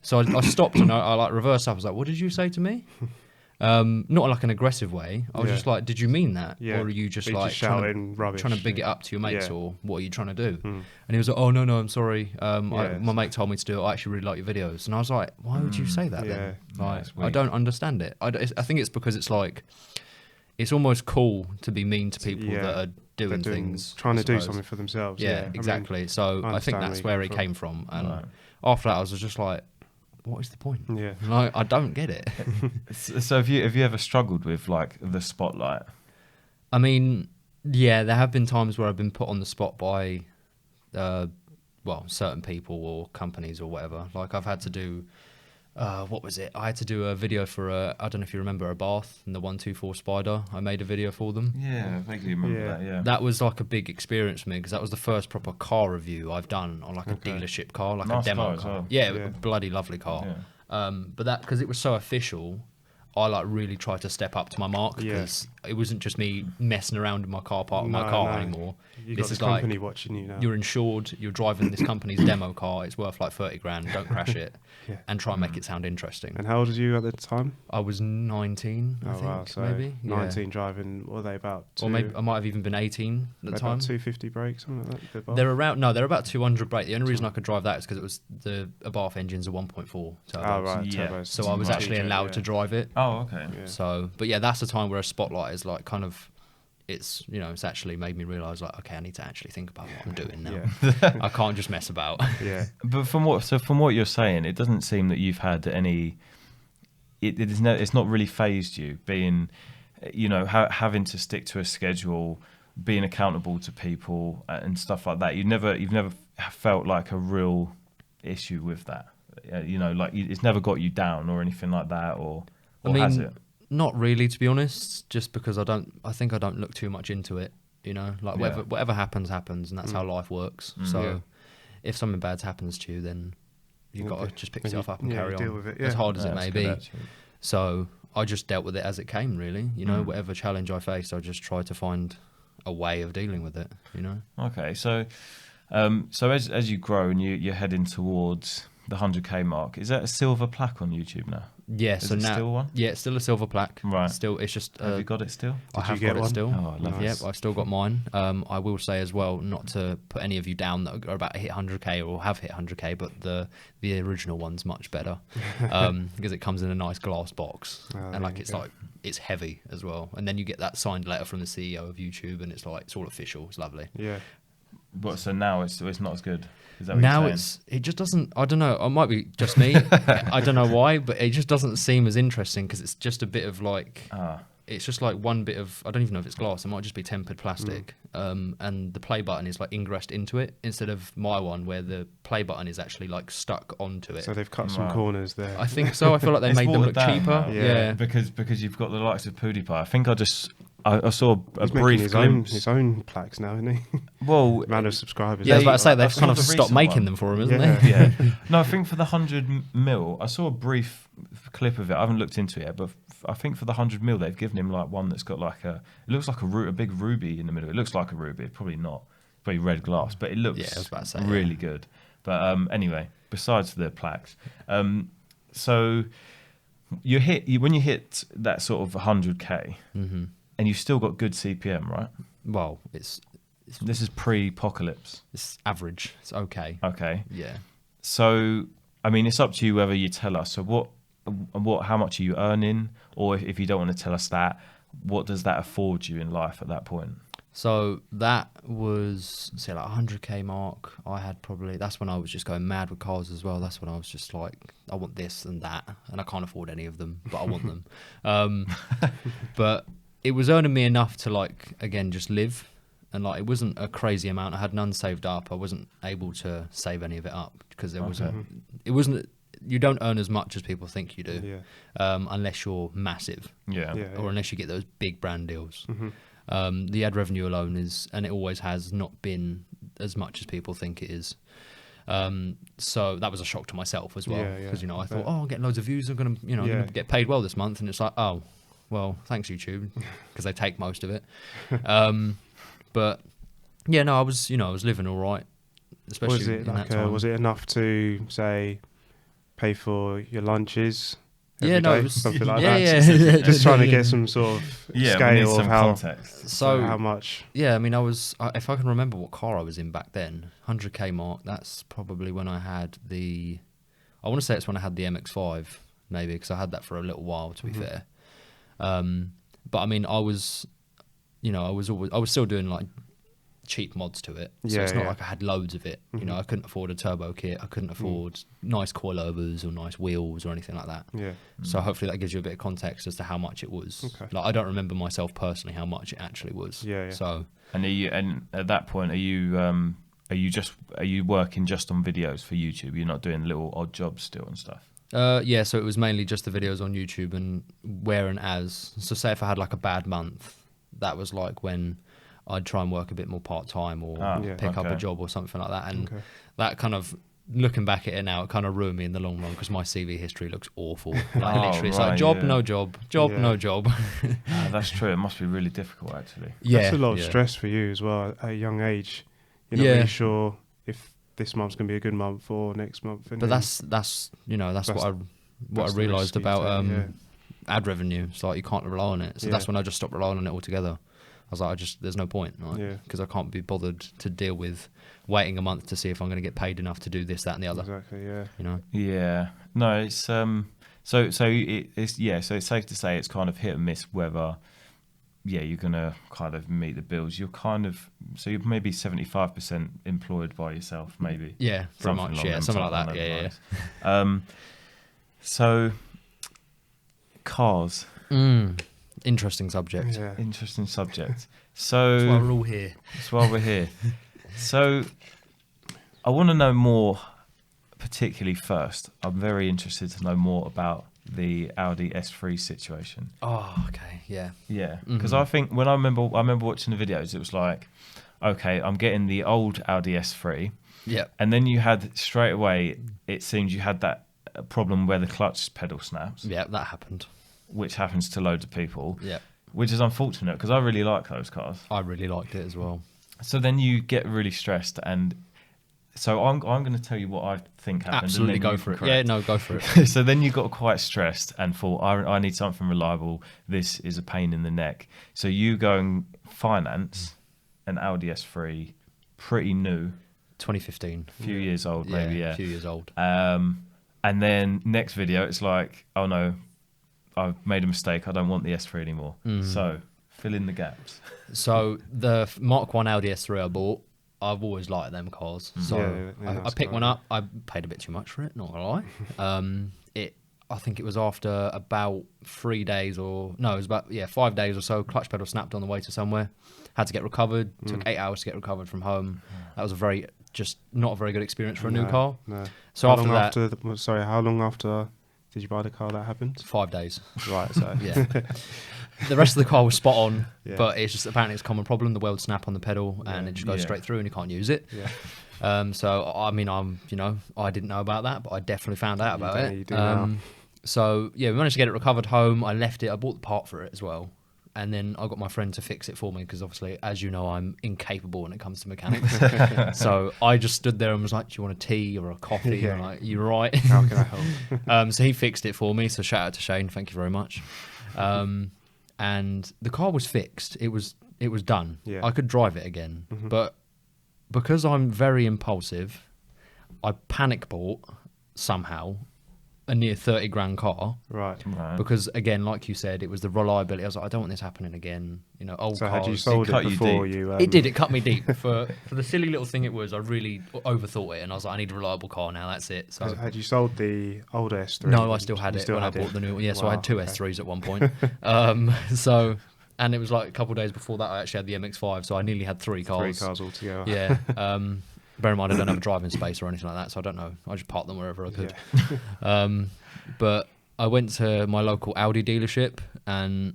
So I stopped and I like reversed up. I was like, what did you say to me? Not like an aggressive way. I was just like, did you mean that? Or are you just like
shouting rubbish,
trying to big it up to your mates, or what are you trying to do? And he was like, oh no, I'm sorry. My mate told me to do it. I actually really like your videos. And I was like, why would you say that then? Like, I don't understand it. I think it's because it's like, it's almost cool to be mean to people that are doing things,
trying to do something for themselves.
Exactly. So I think that's where it came from. And after that, I was just like, what is the point?
Yeah.
Like, I don't get it.
So have you ever struggled with like the spotlight?
I mean, yeah, there have been times where I've been put on the spot by, certain people or companies or whatever. Like I've had to do, what was it? I had to do a video for I don't know if you remember a bath and the 124 Spider. I made a video for them.
Yeah, I vaguely remember that. Yeah,
That was like a big experience for me because that was the first proper car review I've done on like a dealership car, like
Nice
a demo
car
car.
as well.
Yeah,
Yeah.
a bloody lovely car.
Yeah.
But that because it was so official, I like really tried to step up to my mark because it wasn't just me messing around in my car park with my car anymore.
You got
This
this
is like
company watching you now.
you're insured, you're driving this company's demo car, it's worth like 30 grand, don't crash it,
Yeah.
and try and make it sound interesting.
And how old were you at the time?
I was 19, I think,
wow. So
maybe.
19 driving, what are they about?
Or maybe I might have even been 18 at the time.
About 250 brakes, something like that?
They're about 200 brake. The only reason I could drive that is because it was the Abarth engine's a 1.4 turbo.
Oh, right.
Yeah.
Turbos.
So I was actually allowed to drive it.
Oh, okay.
Yeah.
So, but yeah, that's the time where a spotlight is like kind of, it's actually made me realise like, okay, I need to actually think about what I'm doing now.
Yeah.
I can't just mess about.
Yeah.
But from what you're saying, it doesn't seem that you've had any. It's not really phased you being, having to stick to a schedule, being accountable to people and stuff like that. You've never felt like a real issue with that. It's never got you down or anything like that, or has it?
Not really, to be honest. Just because I think I don't look too much into it. Whatever happens, and that's how life works. So, if something bad happens to you, then you've got to just pick yourself up and carry
deal
on,
with it,
as hard as it may be.
Actually.
So I just dealt with it as it came, really. Whatever challenge I faced, I just tried to find a way of dealing with it.
Okay, so as you grow and you're heading towards the 100k mark, is that a silver plaque on YouTube now?
Yeah.
Is
So
it
now,
still one?
yeah, it's still a silver plaque.
Right.
Still, it's just.
Have you got it still?
I have
you get
got it
one?
still.
Oh, I love
Yep,
it.
I've still got mine. I will say as well, not to put any of you down that are about to hit 100k or have hit 100k, but the original one's much better because it comes in a nice glass box and like it's heavy as well. And then you get that signed letter from the CEO of YouTube, and it's all official. It's lovely.
Yeah.
But so now it's not as good. Is that what
Now
you're saying?
it just doesn't. I don't know. It might be just me. I don't know why, but it just doesn't seem as interesting because it's just a bit of like. It's just like one bit of. I don't even know if it's glass. It might just be tempered plastic. And the play button is like ingressed into it instead of my one where the play button is actually like stuck onto it.
So they've cut some corners there.
I think so. I feel like they
It's
made them
watered
look
down
cheaper.
now.
Yeah.
Because you've got the likes of PewDiePie. I think I saw a
He's
brief
making
glimpse.
his own plaques now, isn't he?
Well,
Amount of subscribers.
Yeah, I was about to say
I
they've
saw
kind of
the
stopped
recent
making
one.
them for him, isn't
Yeah.
they?
Yeah. No, I think for the 100 mil, I saw a brief clip of it. I haven't looked into it yet, but I think for the 100 mil, they've given him like one that's got like it looks like a big ruby in the middle. It looks like a ruby, probably not, probably red glass, but it looks
Yeah, I was about to say,
really good. But anyway, besides the plaques, so when you hit that sort of 100k, and you've still got good CPM, right?
Well,
This is pre-apocalypse.
it's average. It's okay.
Okay.
Yeah.
So, I mean, it's up to you whether you tell us. So how much are you earning? Or if you don't want to tell us that, what does that afford you in life at that point?
So that was, say, like 100k mark. That's when I was just going mad with cars as well. That's when I was just like, I want this and that. And I can't afford any of them, but I want them. But it was earning me enough to like, again, just live. And like, it wasn't a crazy amount. I had none saved up. I wasn't able to save any of it up because you don't earn as much as people think you do.
Yeah.
Unless you're massive.
Yeah.
Or unless you get those big brand deals. The ad revenue alone and it always has not been as much as people think it is. So that was a shock to myself as well because I thought, I'm getting loads of views. I'm gonna I'm gonna get paid well this month, and it's like, oh, well, thanks YouTube, because they take most of it. But yeah, no, I was living all right. Especially
Was it
in that time.
was it enough to say pay for your lunches?
Yeah,
every
no,
day?
it was
Something like
yeah,
that.
yeah.
Just trying to get some sort of
we need
scale
some
of how
context.
So
how much.
Yeah, I mean, if I can remember what car I was in back then, 100k mark. That's probably when I had I want to say it's when I had the MX-5, maybe, because I had that for a little while, to be fair. But I mean, I was still doing like cheap mods to it. So
Yeah,
it's not
yeah.
like I had loads of it. You know, I couldn't afford a turbo kit. I couldn't afford nice coilovers or nice wheels or anything like that.
Yeah.
So hopefully that gives you a bit of context as to how much it was.
Okay.
Like I don't remember myself personally how much it actually was.
Yeah, yeah.
So
And at that point, are you working just on videos for YouTube? You're not doing little odd jobs still and stuff?
yeah, so it was mainly just the videos on YouTube and where and as. So say if I had like a bad month, that was like when I'd try and work a bit more part-time or
Yeah.
pick up a
Okay.
job or something like that. And
Okay.
that kind of, looking back at it now, it kind of ruined me in the long run because my CV history looks awful. Like
Oh,
literally, it's
right,
like job,
yeah.
no job, job,
Yeah.
no job.
That's true. It must be really difficult, actually.
Yeah,
That's a lot of
yeah.
stress for you as well at a young age. You're not
Yeah.
really sure if this month's going to be a good month or next month. And
But
then
that's you know that's
That's-
what I
that's the
realised
risk you
about
take, yeah.
ad revenue. It's like you can't rely on it. So that's
Yeah.
when I just stopped relying on it altogether. I was like, there's no point,
Yeah.
because I can't be bothered to deal with waiting a month to see if I'm going to get paid enough to do this, that, and the other.
Exactly, yeah.
You know.
Yeah. No, it's so it's safe to say it's kind of hit and miss whether you're gonna kind of meet the bills. You're you're maybe 75% employed by yourself, maybe.
Yeah, pretty much.
along
Yeah,
them
something like
along
that.
them
Yeah,
lines. So cars,
Interesting subject.
Yeah.
interesting subject.
That's
So
why we're all here.
that's why we're here. So I want to know more, particularly first. I'm very interested to know more about the Audi S3 situation.
Oh, okay. Yeah.
Yeah, because I think when I remember watching the videos, it was like, okay, I'm getting the old Audi S3,
Yeah.
and then you had straight away. It seems you had that problem where the clutch pedal snaps,
Yeah, that happened.
which happens to loads of people.
Yeah.
Which is unfortunate because I really like those cars.
I really liked it as well.
So then you get really stressed, and so I'm going to tell you what I think happened.
Absolutely,
and then
go
you
for it.
can
Yeah,
correct.
no, go for it.
So then you got quite stressed and thought, I need something reliable. This is a pain in the neck. So you go and finance an Audi S3, pretty new,
2015.
a few years old maybe,
A few years old.
And then next video, it's like, oh no, I've made a mistake. I don't want the S3 anymore. So fill in the gaps.
So the Mark 1 Audi S3 I bought, I've always liked them cars. So
Yeah,
I
that's
picked one
cool.
up. I paid a bit too much for it, not gonna lie. I think it was after about 3 days or no, it was about 5 days or so. Clutch pedal snapped on the way to somewhere. Had to get recovered. Took 8 hours to get recovered from home. That was not a very good experience for a new car.
No.
So
How
after
long
that,
how long after did you buy the car that happened?
5 days.
Right, so
Yeah. The rest of the car was spot on,
Yeah.
but it's just apparently it's a common problem. The weld snap on the pedal and
Yeah.
it just goes
Yeah.
straight through and you can't use it.
yeah.
So I mean, I didn't know about that, but I definitely found out about it.
You do now.
So yeah, we managed to get it recovered home. I left it. I bought the part for it as well, and then I got my friend to fix it for me because obviously, as you know, I'm incapable when it comes to mechanics. So I just stood there and was like, "Do you want a tea or a coffee?"
Yeah.
And I'm like, "You're right."
How can I help?
So he fixed it for me. So shout out to Shane. Thank you very much. And the car was fixed. It was done.
Yeah.
I could drive it again,
Mhm.
but because I'm very impulsive, I panic bought somehow a near 30 grand car
Right.
Right.
because again, like you said, it was the reliability. I was like, I don't want this happening again. You know, old
So
cars.
had you sold
cut
it
you
before
deep.
you?
It did. It cut me deep for the silly little thing it was. I really overthought it, and I was like, I need a reliable car now. That's it. So
Had you sold the older S3?
no, I still had
You
it
still
when I
had
bought
it?
the new one. Yeah, so I
Wow,
had two
okay.
S3s at one point. And it was like a couple of days before that I actually had the MX-5, so I nearly had three cars.
3 cars altogether.
Yeah. Bear in mind I don't have a driving space or anything like that, so I don't know. I just parked them wherever I could.
Yeah.
But I went to my local Audi dealership, and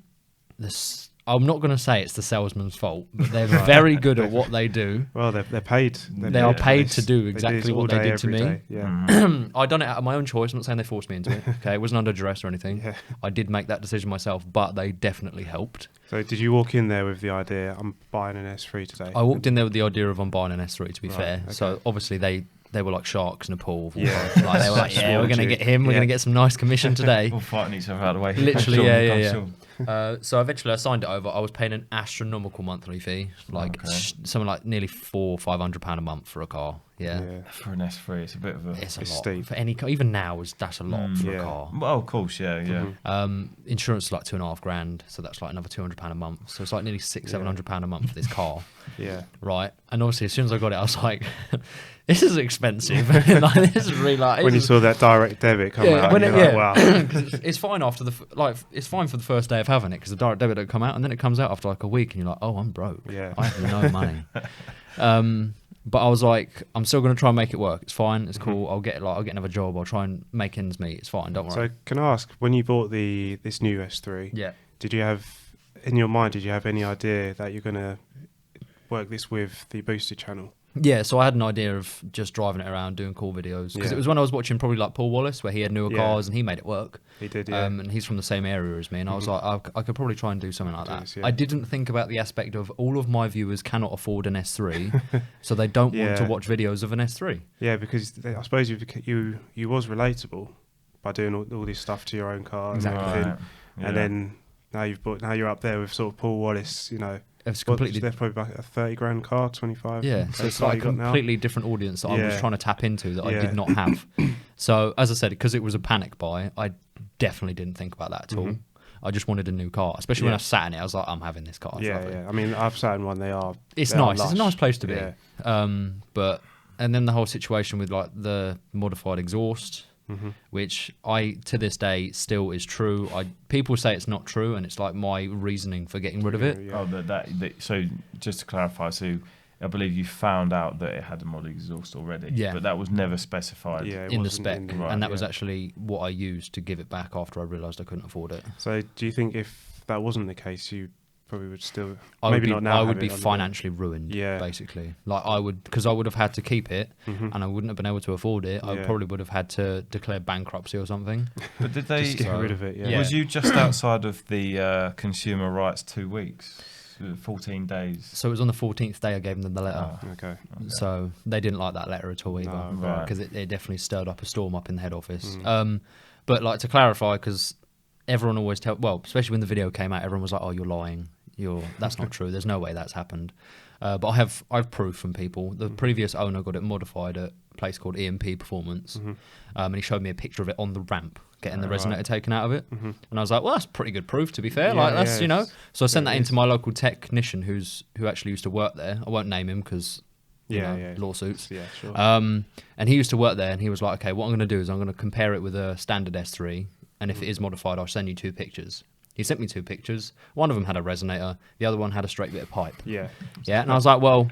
I'm not going to say it's the salesman's fault, but they're very good at what they do.
Well, they're paid.
They are paid to do
this
exactly
all
what they
day,
did to
every
me.
day, Yeah.
I done it out of my own choice. I'm not saying they forced me into it. Okay, it wasn't under duress or anything.
Yeah.
I did make that decision myself, but they definitely helped.
So did you walk in there with the idea, I'm buying an S3 today?
I walked in there with the idea of I'm buying an S3. To be
Right,
fair,
okay.
so obviously they were like sharks in a pool.
Yeah.
Like, they were like, yeah, we're gonna get him. We're
Yeah.
gonna get some nice commission today.
All fighting each other out of the way.
Literally,
I'm
yeah.
sure.
So eventually I signed it over. I was paying an astronomical monthly fee, like something like nearly £400-500 a month for a car. Yeah.
For an S3, it's a bit of a...
It's a lot.
steep.
For any car, even now, that's a lot for a car.
Well, of course, yeah.
Insurance is like £2,500, so that's like another £200 a month. So it's like nearly £600-700 a month for this car.
Yeah.
Right. And obviously, as soon as I got it, I was like, this is expensive. Like, this is really like...
When you saw that direct debit come out,
when
you're
it,
like,
yeah.
wow.
It's fine after it's fine for the first day of having it because the direct debit don't come out, and then it comes out after like a week, and you're like, oh, I'm broke.
Yeah.
I have no money. But I was like, I'm still going to try and make it work. It's fine. It's cool. I'll get another job. I'll try and make ends meet. It's fine. Don't worry.
So can I ask, when you bought this new S3,
Yeah.
did you have in your mind? Did you have any idea that you're going to work this with the boosted channel?
Yeah, so I had an idea of just driving it around, doing cool videos. Because it was when I was watching probably like Paul Wallace, where he had newer cars and he made it work.
He did, yeah.
And he's from the same area as me. And I was like, I could probably try and do something like that.
Yeah.
I didn't think about the aspect of all of my viewers cannot afford an S3, so they don't want to watch videos of an S3.
Yeah, because I suppose you was relatable by doing all this stuff to your own car and everything.
Right. Yeah.
And then now you're up there with sort of Paul Wallace, you know.
It's completely.
They're probably like a 30 grand car, 25.
Yeah, so it's like a completely different audience that I was trying to tap into that I did not have. So as I said, because it was a panic buy, I definitely didn't think about that at all. I just wanted a new car, especially when I sat in it. I was like, I'm having this car.
Yeah. I mean, I've sat in one.
It's nice. It's a nice place to be. Yeah. And then the whole situation with like the modified exhaust. Which to this day still is true. People say it's not true, and it's like my reasoning for getting rid of it.
Yeah. Oh, so just to clarify, so I believe you found out that it had a mod exhaust already, but that was never specified
in the spec, and that was actually what I used to give it back after I realised I couldn't afford it.
So do you think if that wasn't the case, you probably would still
I would be financially ruined, basically. Like because I would have had to keep it, and I wouldn't have been able to afford it. I probably would have had to declare bankruptcy or something.
But did they
just get rid of it? Yeah.
Was you just outside of the consumer rights 2 weeks? 14 days.
So it was on the 14th day I gave them the letter.
Oh, okay.
So they didn't like that letter at all either, because it definitely stirred up a storm up in the head office. But like to clarify, because everyone always especially when the video came out, everyone was like, "Oh, you're lying. That's not true. There's no way that's happened." But I have proof from people. The previous owner got it modified at a place called EMP Performance, and he showed me a picture of it on the ramp, getting the resonator taken out of it. And I was like, well, that's pretty good proof, to be fair. So I sent that into my local technician who actually used to work there. I won't name him because lawsuits.
Yeah, sure.
And he used to work there, and he was like, okay, what I'm going to do is I'm going to compare it with a standard S3, and if it is modified, I'll send you 2 pictures. He sent me 2 pictures. One of them had a resonator. The other one had a straight bit of pipe.
Yeah.
And I was like, well,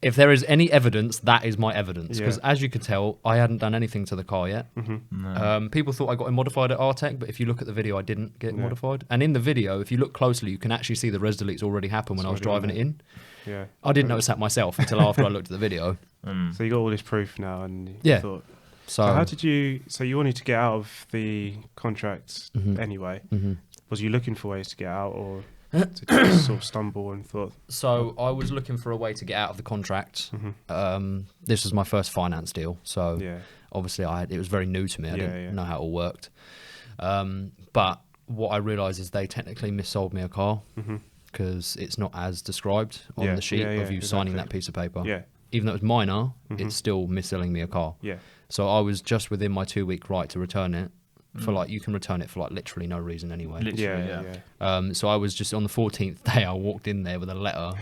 if there is any evidence, that is my evidence. Because as you could tell, I hadn't done anything to the car yet.
No.
People thought I got it modified at Artec, but if you look at the video, I didn't get it modified. And in the video, if you look closely, you can actually see the res deletes already happen when I was driving it in.
Yeah.
I didn't notice that myself until after I looked at the video.
So you got all this proof now, and you thought... So how did you... So you wanted to get out of the contract anyway. Was you looking for ways to get out, or did you just sort of stumble and thought...
So I was looking for a way to get out of the contract. This was my first finance deal, so obviously it was very new to me. I didn't know how it all worked. But what I realised is they technically missold me a car because it's not as described on the sheet of you signing that piece of paper.
Yeah.
Even though it was minor, it's still mis-selling me a car.
Yeah.
So I was just within my 2-week right to return it. For you can return it for like literally no reason anyway. So I was just on the 14th day, I walked in there with a letter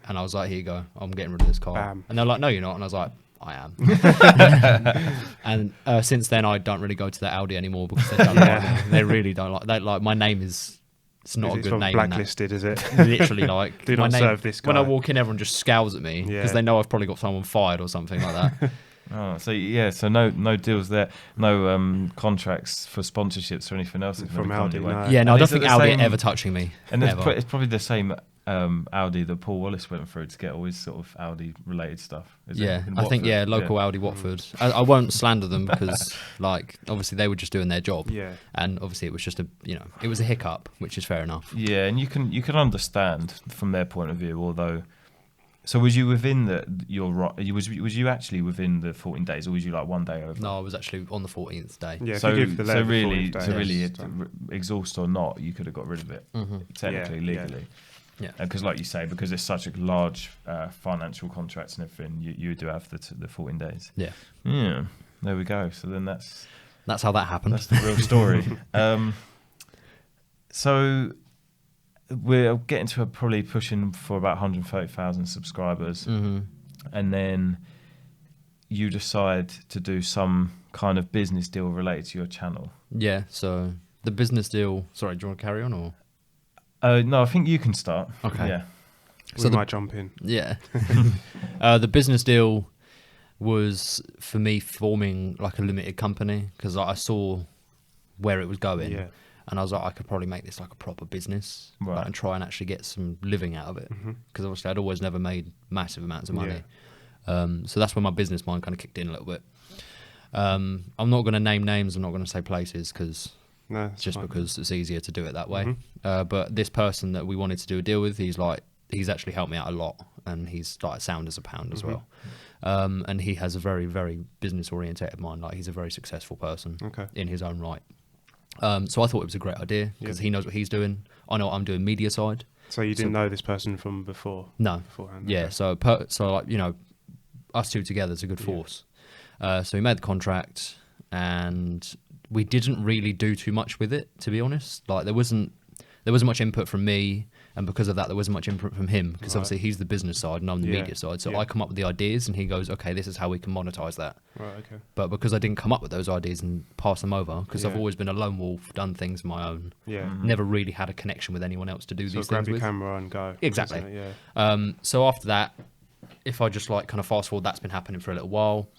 and I was like, here you go, I'm getting rid of this car.
Bam.
And they're like, no, you're not. And I was like, I am. And since then, I don't really go to the Audi anymore because they don't like me. They really don't like my name is. It's not a good name.
Blacklisted, is it?
Literally, like
do not serve this guy.
When I walk in, everyone just scowls at me because they know I've probably got someone fired or something like that.
Oh, so no deals there, no contracts for sponsorships or anything else
from Audi. No.
Yeah, no, I don't think Audi are ever touching me.
And it's probably the same Audi that Paul Wallace went through to get all his sort of Audi related stuff.
I think local Audi Watford. I won't slander them because like obviously they were just doing their job.
Yeah,
and obviously it was just it was a hiccup, which is fair enough.
Yeah, and you can understand from their point of view, although So was you within was you actually within the 14 days, or was you like one day over?
No, I was actually on the 14th day.
Yeah, if
So
you give the letter the 14th day,
really,
it's done.
exhaust or not, you could have got rid of it technically,
Yeah,
legally.
Yeah.
Because, like you say, because it's such a large financial contract and everything, you do have the 14 days.
Yeah.
Yeah. There we go. So then that's
how that happened.
the real story. So we're getting to probably pushing for about 130,000 subscribers, and then you decide to do some kind of business deal related to your channel.
Yeah. So the business deal. Sorry, do you want to carry on or?
No, I think you can start.
Okay.
Yeah.
We might jump in.
Yeah. The business deal was for me forming like a limited company because I saw where it was going.
Yeah.
And I was like, I could probably make this like a proper business,
Right.
like, and try and actually get some living out of it. Because obviously I'd always never made massive amounts of money. So that's when my business mind kind of kicked in a little bit. I'm not going to name names. I'm not going to say places because because it's easier to do it that way. But this person that we wanted to do a deal with, he's actually helped me out a lot, and he's like sound as a pound as well. And he has a very, very business orientated mind. Like he's a very successful person in his own right. So I thought it was a great idea because he knows what he's doing. I know what I'm doing media side.
So you didn't know this person from before?
No.
Beforehand?
Yeah.
Okay.
So like, you know, us two together is a good force. So we made the contract, and we didn't really do too much with it, to be honest. Like there wasn't much input from me, and because of that, there wasn't much input from him because obviously he's the business side and I'm the media side. So I come up with the ideas, and he goes, "Okay, this is how we can monetize that."
Right. Okay.
But because I didn't come up with those ideas and pass them over, because I've always been a lone wolf, done things my own.
Yeah.
Never really had a connection with anyone else to do these
grab
things
your
with.
camera and go.
Exactly.
Isn't it? Yeah.
So after that, if I just like kind of fast forward, that's been happening for a little while.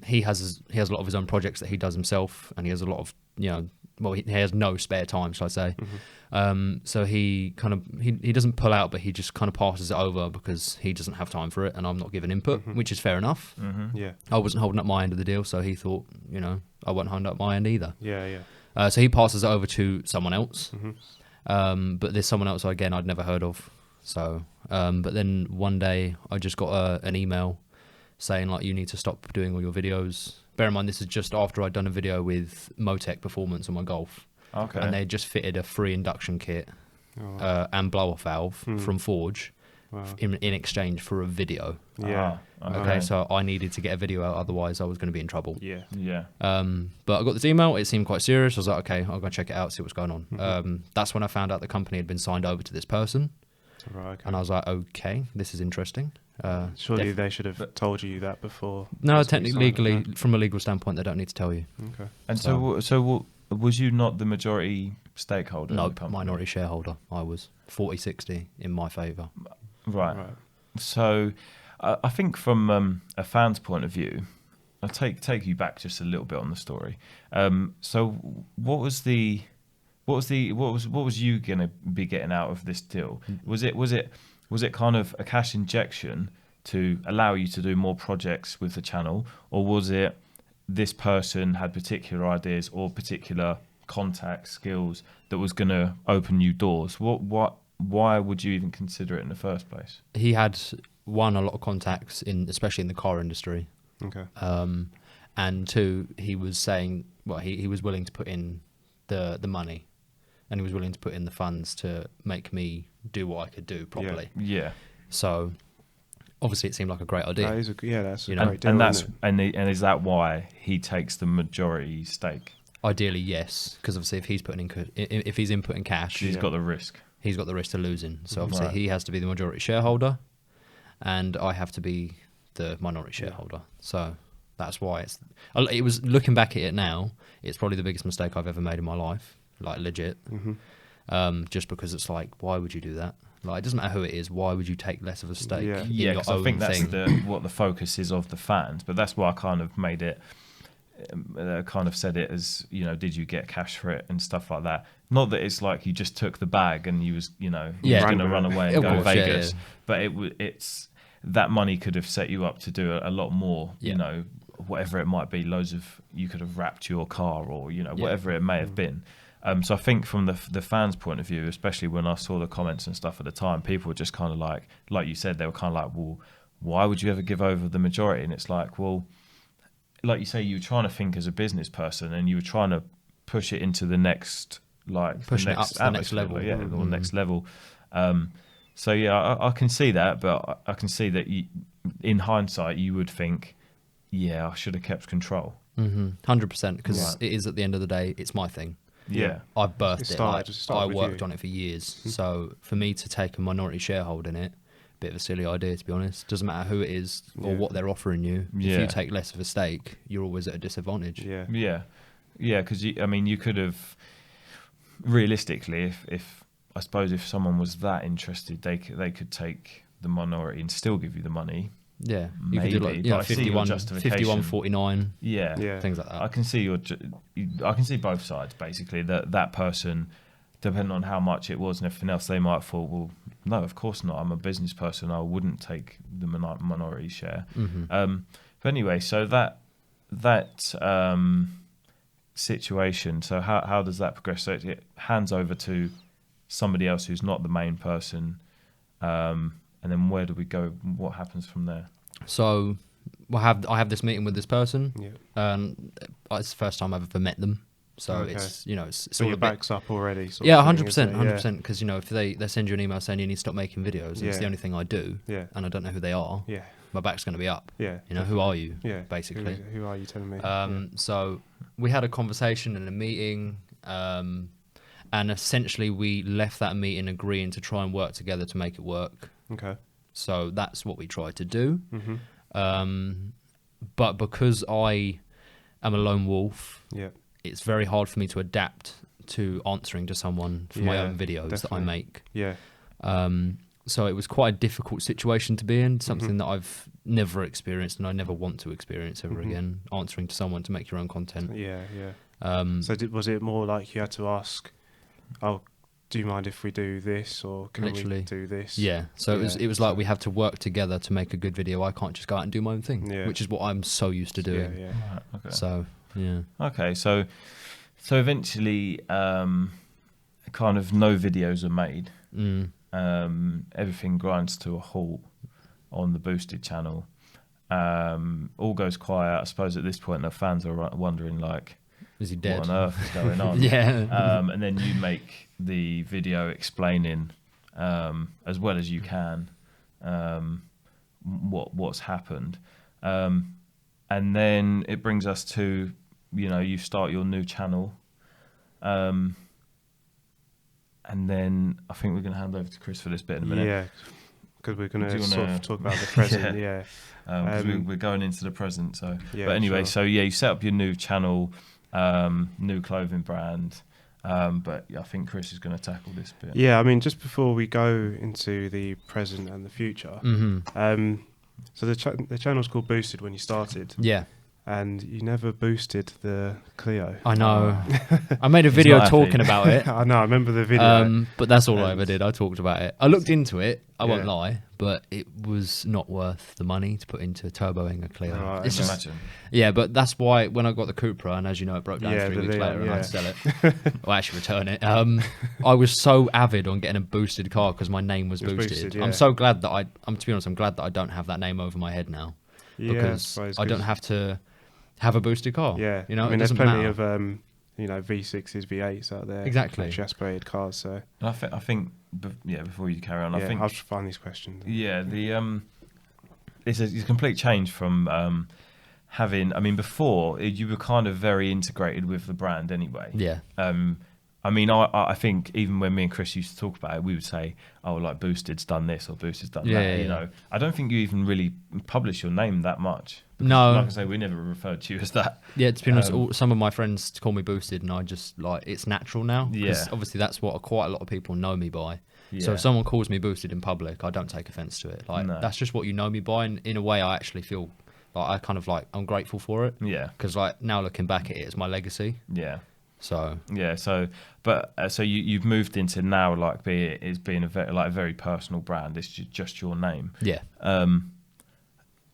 He has a lot of his own projects that he does himself, and he has a lot of, you know, well, he has no spare time, shall I say. So he kind of he doesn't pull out, but he just kind of passes it over because he doesn't have time for it, and I'm not giving input, which is fair enough.
Yeah.
I wasn't holding up my end of the deal, so he thought, you know, I won't hold up my end either.
Yeah. Yeah.
So he passes it over to someone else, but there's someone else again I'd never heard of. So, but then one day I just got an email saying like, you need to stop doing all your videos. Bear in mind, this is just after I'd done a video with Motec Performance on my Golf.
Okay.
And they just fitted a free induction kit and blow-off valve from Forge in exchange for a video.
Yeah.
Okay, so I needed to get a video out, otherwise I was going to be in trouble.
Yeah.
Yeah.
But I got this email, it seemed quite serious. I was like, okay, I'll go check it out, see what's going on. That's when I found out the company had been signed over to this person.
Right. Okay.
And I was like, okay, this is interesting.
Surely they should have told you that before.
No,
As we
technically,
signed
legally,
it,
from a legal standpoint, they don't need to tell you.
no? Okay.
And so was you not the majority stakeholder?
No,
in the company?
minority shareholder. I was 40-60 in my favour.
Right.
Right.
So I think from a fan's point of view, I'll take you back just a little bit on the story. So what was you gonna be getting out of this deal? Was it kind of a cash injection to allow you to do more projects with the channel, or was it this person had particular ideas or particular contact skills that was going to open you doors? Why would you even consider it in the first place?
He had a lot of contacts especially in the car industry.
Okay.
And two, he was saying, well, he was willing to put in the money, and he was willing to put in the funds to make me do what I could do properly.
Yeah.
So obviously it seemed like a great idea.
That is that's
You
a
know,
great deal.
And that's
isn't
and is that why he takes the majority stake?
Ideally, yes, because obviously if he's inputting cash,
He's got the risk.
he's got the risk of losing. So obviously
Right.
he has to be the majority shareholder, and I have to be the minority shareholder. So that's why it was, looking back at it now, it's probably the biggest mistake I've ever made in my life, like legit. Just because it's like, why would you do that? Like, it doesn't matter who it is. Why would you take less of a stake
Yeah.
in
Yeah,
your
because I
own
think that's
thing?
what the focus is of the fans. But that's why I kind of made it, kind of said it as, you know, did you get cash for it and stuff like that. Not that it's like you just took the bag and you was, you know, you was going to run away and
Of
go to
course, yeah,
Vegas.
yeah.
But it's that money could have set you up to do a lot more,
Yeah.
you know, whatever it might be. You could have wrapped your car or, you know, whatever it may have been. So I think from the fans' point of view, especially when I saw the comments and stuff at the time, people were just kind of like you said, they were kind of like, well, why would you ever give over the majority? And it's like, well, like you say, you were trying to think as a business person, and you were trying to push it into the next, like
pushing it up to the next level,
or next level. So yeah, I can see that, but I can see that in hindsight, you would think, yeah, I should have kept control.
100%, because it is, at the end of the day, it's my thing.
Yeah.
I birthed it. Like, I worked
you.
on it for years. So for me to take a minority shareholder in it, bit of a silly idea, to be honest. Doesn't matter who it is or what they're offering you. If you take less of a stake, you're always at a disadvantage.
Yeah, because you could have, realistically, if I suppose if someone was that interested, they could take the minority and still give you the money.
Yeah, you
maybe,
could do like 51.49.
Yeah,
things like that.
I can see both sides basically. That person, depending on how much it was and everything else, they might have thought, well, no, of course not. I'm a business person. I wouldn't take the minority share. But anyway, so that situation. So how does that progress? So it hands over to somebody else who's not the main person, and then where do we go? What happens from there?
So I have this meeting with this person. It's the first time I've ever met them. So it's
so all your back's up already.
100%. Because if they send you an email saying you need to stop making videos, and it's the only thing I do, and I don't know who they are. My back's going to be up. Who are you? Basically.
Who are you telling me?
So we had a conversation and a meeting, and essentially we left that meeting agreeing to try and work together to make it work.
Okay.
So that's what we tried to do. But because I am a lone wolf, it's very hard for me to adapt to answering to someone for my own videos that I make. So it was quite a difficult situation to be in, something that I've never experienced and I never want to experience ever again, answering to someone to make your own content. So
was it more like you had to ask, oh, do you mind if we do this, or can we do this?
So it was like we have to work together to make a good video. I can't just go out and do my own thing, which is what I'm so used to doing.
Right, okay.
So
okay, so eventually kind of no videos are made. Everything grinds to a halt on the Boosted channel. All goes quiet. I suppose at this point the fans are wondering, like,
is he dead?
What on earth is going on? And then you make the video explaining as well as you can what's happened, and then it brings us to you start your new channel, and then I think we're going to hand over to Chris for this bit in a minute.
Because we're going to sort of talk about the present.
Because we're going into the present. So, but anyway, so you set up your new channel. New clothing brand, but I think Chris is going to tackle this bit.
I mean, just before we go into the present and the future, so the channel's called Boosted when you started, and you never boosted the Clio.
I know. I made a video talking about it.
I know, I remember the video.
But that's all I ever did. I talked about it. I looked into it, I won't lie, but it was not worth the money to put into turboing a Clio.
Right,
it's
imagine.
But that's why when I got the Cupra, and as you know, it broke down 3 weeks later and I had to sell it, or actually return it, I was so avid on getting a boosted car because my name was boosted. I'm so glad that to be honest, I'm glad that I don't have that name over my head now, because I don't have to have a boosted car. I mean,
there's plenty of V6s, V8s out there,
exactly,
aspirated cars. So
I think before you carry on, I think
I'll just find these questions.
It's a complete change from having. I mean, before you were kind of very integrated with the brand anyway. I mean, I think even when me and Chris used to talk about it, we would say, oh, like Boosted's done this or Boosted's done that. I don't think you even really publish your name that much.
No.
Like I say, we never referred to you as that.
To be honest, some of my friends call me Boosted, and I just, it's natural now. Because obviously that's what quite a lot of people know me by. So if someone calls me Boosted in public, I don't take offence to it. That's just what you know me by, and in a way I actually feel I'm grateful for it. Because now looking back at it, it's my legacy. So
so you've moved into now being a very personal brand. It's just your name.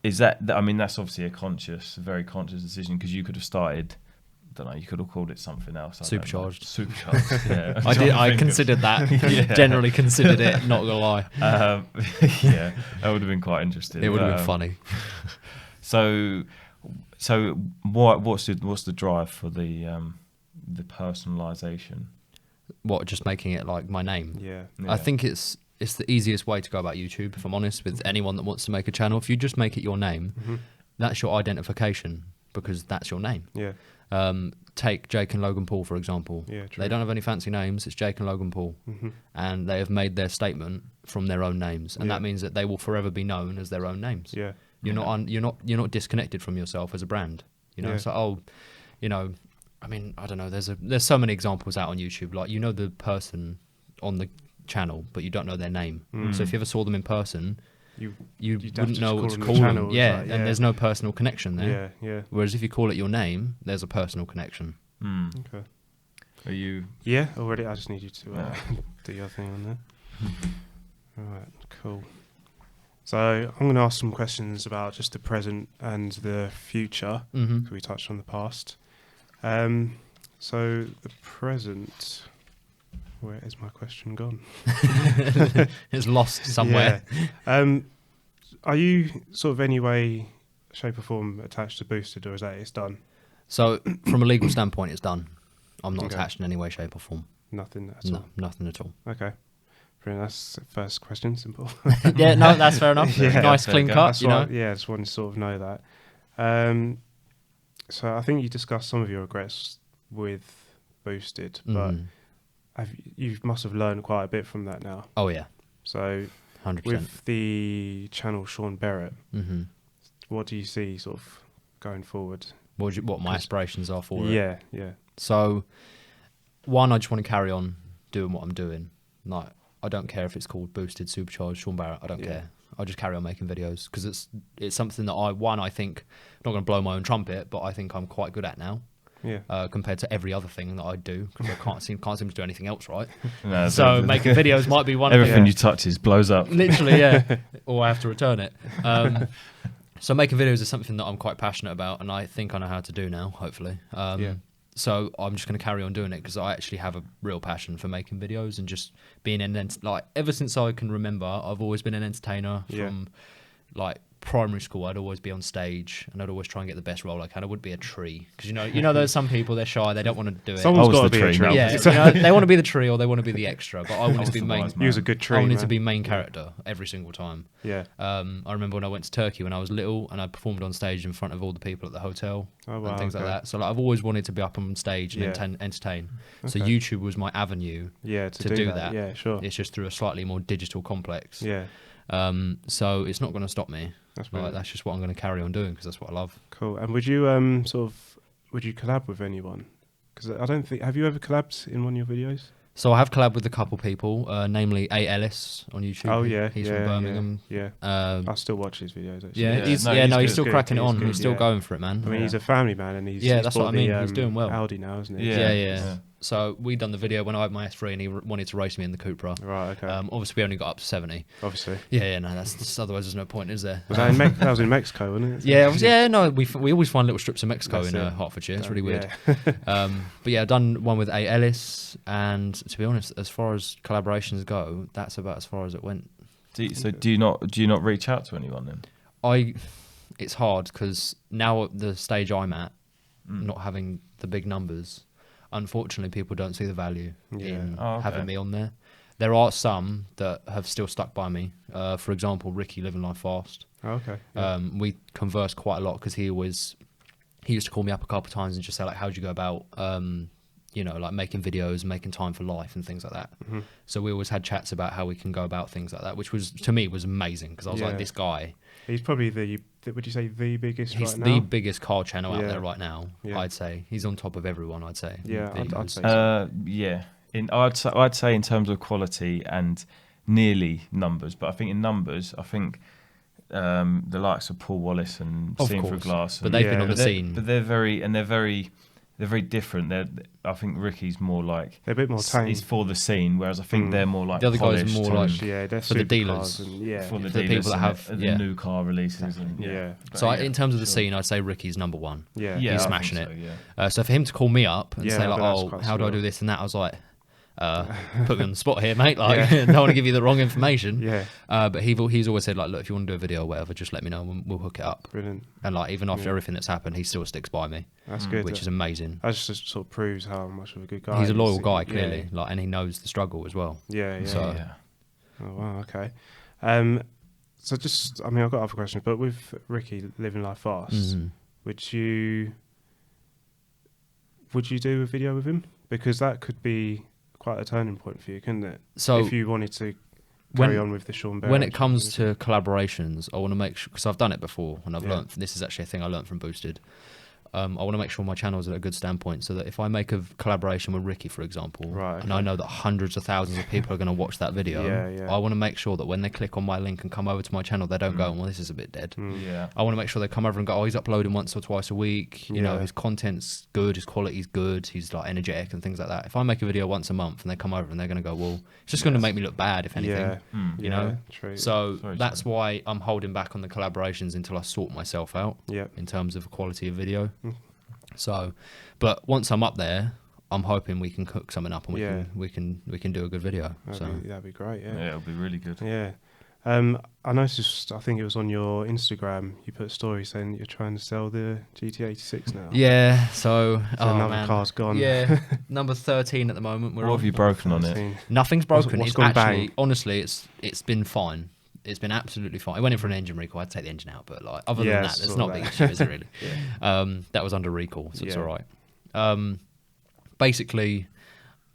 Is that? I mean, that's obviously a very conscious decision, because you could have started don't know. You could have called it something else.
Supercharged.
Supercharged. Yeah.
I considered that.
Yeah.
Generally considered it. Not gonna lie.
Yeah, that would have been quite interesting.
It would have been funny.
So what's the drive for the personalization?
What, just making it like my name?
Yeah.
I think it's the easiest way to go about YouTube, if I'm honest, with anyone that wants to make a channel. If you just make it your name, that's your identification, because that's your name.
Yeah.
Take Jake and Logan Paul, for example.
Yeah, true.
They don't have any fancy names. It's Jake and Logan Paul. And they have made their statement from their own names. And that means that they will forever be known as their own names.
Yeah.
You're not disconnected from yourself as a brand. You know,
Yeah.
so I mean, I don't know. There's so many examples out on YouTube. Like, you know the person on the channel, but you don't know their name. So if you ever saw them in person, you wouldn't know what to call them. Yeah,
like,
and there's no personal connection there.
Yeah. Yeah.
Whereas if you call it your name, there's a personal connection.
Okay.
Are you?
Yeah. Already. I just need you to do your thing on there. All right. Cool. So I'm going to ask some questions about just the present and the future.
Mm-hmm.
We touched on the past. So the present. Where is my question gone?
It's lost somewhere.
Yeah. Are you sort of any way, shape or form attached to Boosted, or is that it's done?
So from a legal standpoint, it's done. I'm not
Okay.
attached in any way, shape or form.
Nothing at
No,
all.
nothing at all.
Okay. Brilliant. That's the first question. Simple.
Yeah, no, that's fair enough.
Yeah,
Nice,
fair
clean
go.
cut,
That's
you know.
yeah, I just wanted to sort of know that. So I think you discussed some of your regrets with Boosted, but you must have learned quite a bit from that now.
Oh, yeah,
So
100%.
with the channel Sean Barrett,
Mm-hmm.
what do you see sort of going forward?
What my aspirations are for it.
Yeah, yeah,
So, one, I just want to carry on doing what I'm doing. Like, I don't care if it's called Boosted, Supercharged, Sean Barrett. I don't
Yeah.
care. I'll just carry on making videos because it's something that I think, I'm not going to blow my own trumpet, but I think I'm quite good at now.
yeah.
Compared to every other thing that I do, because I can't seem to do anything else right.
No,
So making videos might be one
everything
of
you touch blows up.
literally, yeah, or I have to return it. So making videos is something that I'm quite passionate about, and I think I know how to do now. Hopefully,
Yeah.
So I'm just going to carry on doing it because I actually have a real passion for making videos and just being like ever since I can remember, I've always been an entertainer
Yeah.
from like primary school. I'd always be on stage and I'd always try and get the best role I can. I would be a tree because you know there's some people, they're shy, they don't want to do it.
Someone's
I was
got to
the
be a
tree,
tree.
no.
Yeah, you know, they want to be the tree or they want to be the extra, but I wanted
was
to be
the
main.
wise
You was a good tree.
I wanted
man.
to be main character every single time.
Yeah.
I remember when I went to Turkey when I was little and I performed on stage in front of all the people at the hotel
Oh wow.
and things like
okay.
that. So like, I've always wanted to be up on stage and
Yeah.
entertain. So
Okay.
YouTube was my avenue.
Yeah,
to do that.
Yeah, sure.
It's just through a slightly more digital complex.
Yeah,
So it's not going to stop me.
that's
Like,
brilliant.
that's just what I'm going to carry on doing because that's what I love.
Cool. And would you would you collab with anyone? Because I don't think, have you ever collabed in one of your videos?
So I have collabed with a couple people, namely A. Ellis on YouTube.
Oh yeah,
he's
yeah,
from Birmingham.
Yeah. I still watch his videos actually.
Yeah,
Yeah,
he's
no,
he's still
good.
cracking it
He's
on.
good,
He's still
yeah.
going for it, man.
I mean, he's
Yeah.
a family man, and he's
Yeah,
he's
that's what
bought
I mean.
the,
He's doing well.
Audi now, isn't he?
Yeah. So we done the video when I had my S3 and he wanted to race me in the Cupra.
Right. Okay.
Obviously we only got up to 70.
Obviously.
Yeah, no, that's otherwise there's no point, is there?
Was that in that was in Mexico, wasn't it?
Yeah, no, we always find little strips of Mexico
That's
in
it.
Hertfordshire. It's really weird.
Yeah.
But yeah, I've done one with A. Ellis, and to be honest, as far as collaborations go, that's about as far as it went.
Do you not reach out to anyone then?
It's hard because now at the stage I'm at, not having the big numbers, unfortunately, people don't see the value in
Oh, okay.
having me on there. There are some that have still stuck by me. For example, Ricky Living Life Fast.
Oh, okay. Yeah.
We converse quite a lot because he used to call me up a couple of times and just say like, how'd you go about, like making videos, making time for life and things like that.
Mm-hmm.
So we always had chats about how we can go about things like that, which was, to me, was amazing because I was
Yeah.
like, this guy,
He's probably would you say the biggest
he's
right now?
the biggest car channel out
Yeah.
there right now.
Yeah.
I'd say he's on top of everyone. I'd say.
Yeah, I'd
Videos.
say so.
Yeah. I'd say in terms of quality and nearly numbers, but I think in numbers, the likes of Paul Wallace and
Of
Seen Through
course.
Glass,
But they've been
Yeah.
on the scene.
but they're very they're very different. I think Ricky's more like
they're a bit more tame.
He's for the scene, whereas I think they're more like
the other guys are
polished
more
and
like
they're
for the dealers,
and,
for the
people
dealers
that
and
have
the new car releases. And,
Yeah.
But
So in terms of the scene, I'd say Ricky's number one.
Yeah.
yeah,
he's
I
smashing
think
it.
So, yeah.
So for him to call me up and
Yeah,
say like,
but that's
"Oh,
quite
how do I
surreal.
do this and that?" I was like, "Put me on the spot here, mate. Like, don't want to give you the wrong information."
Yeah.
But he's always said like, "Look, if you want to do a video or whatever, just let me know and we'll hook it up."
Brilliant.
And like, even after everything that's happened, he still sticks by me,
That's good.
which is amazing.
That just sort of proves how much of a good guy
He's a
he
loyal
is.
guy, clearly, like, and he knows the struggle as well.
Yeah. Yeah.
So-
yeah.
Oh wow. Okay. So just, I mean, I've got other questions, but with Ricky living life fast,
Mhm.
would you do a video with him? Because that could be quite a turning point for you, couldn't it?
So
if you wanted to
when-
carry on with the Sean Barrett.
when it comes to collaborations, I want to make sure, because I've done it before and I've
Yeah.
learned, this is actually a thing I learned from Boosted. I want to make sure my channel's at a good standpoint so that if I make a collaboration with Ricky, for example,
Right,
and I know that hundreds of thousands of people are going to watch that video,
Yeah.
I want to make sure that when they click on my link and come over to my channel, they don't go, well, this is a bit dead.
Yeah.
I want to make sure they come over and go, oh, he's uploading once or twice a week. You know,
Yeah.
his content's good, his quality's good, he's like energetic and things like that. If I make a video once a month and they come over and they're going to go, well, it's just going to make me look bad, if anything.
Yeah.
You know?
True.
So
Very
that's
true.
why I'm holding back on the collaborations until I sort myself out
Yeah.
in terms of quality of video. So, but once I'm up there, I'm hoping we can cook something up and we can do a good video.
That'd be great.
Yeah, it'll be really good.
Yeah. I noticed, I think it was on your Instagram, you put a story saying that you're trying to sell the GT86 now.
Yeah, so
another car's gone.
Yeah, number 13 at the moment.
What have you broken on it?
Nothing's broken.
What's
It's
gone
actually,
bang?
honestly, it's been fine. It's been absolutely fine. It went in for an engine recall. I'd take the engine out, but like other than
Yeah,
that, it's
sort
not
of
a big
that.
issue, is it really? That was under recall, so it's
Yeah.
all right. Basically,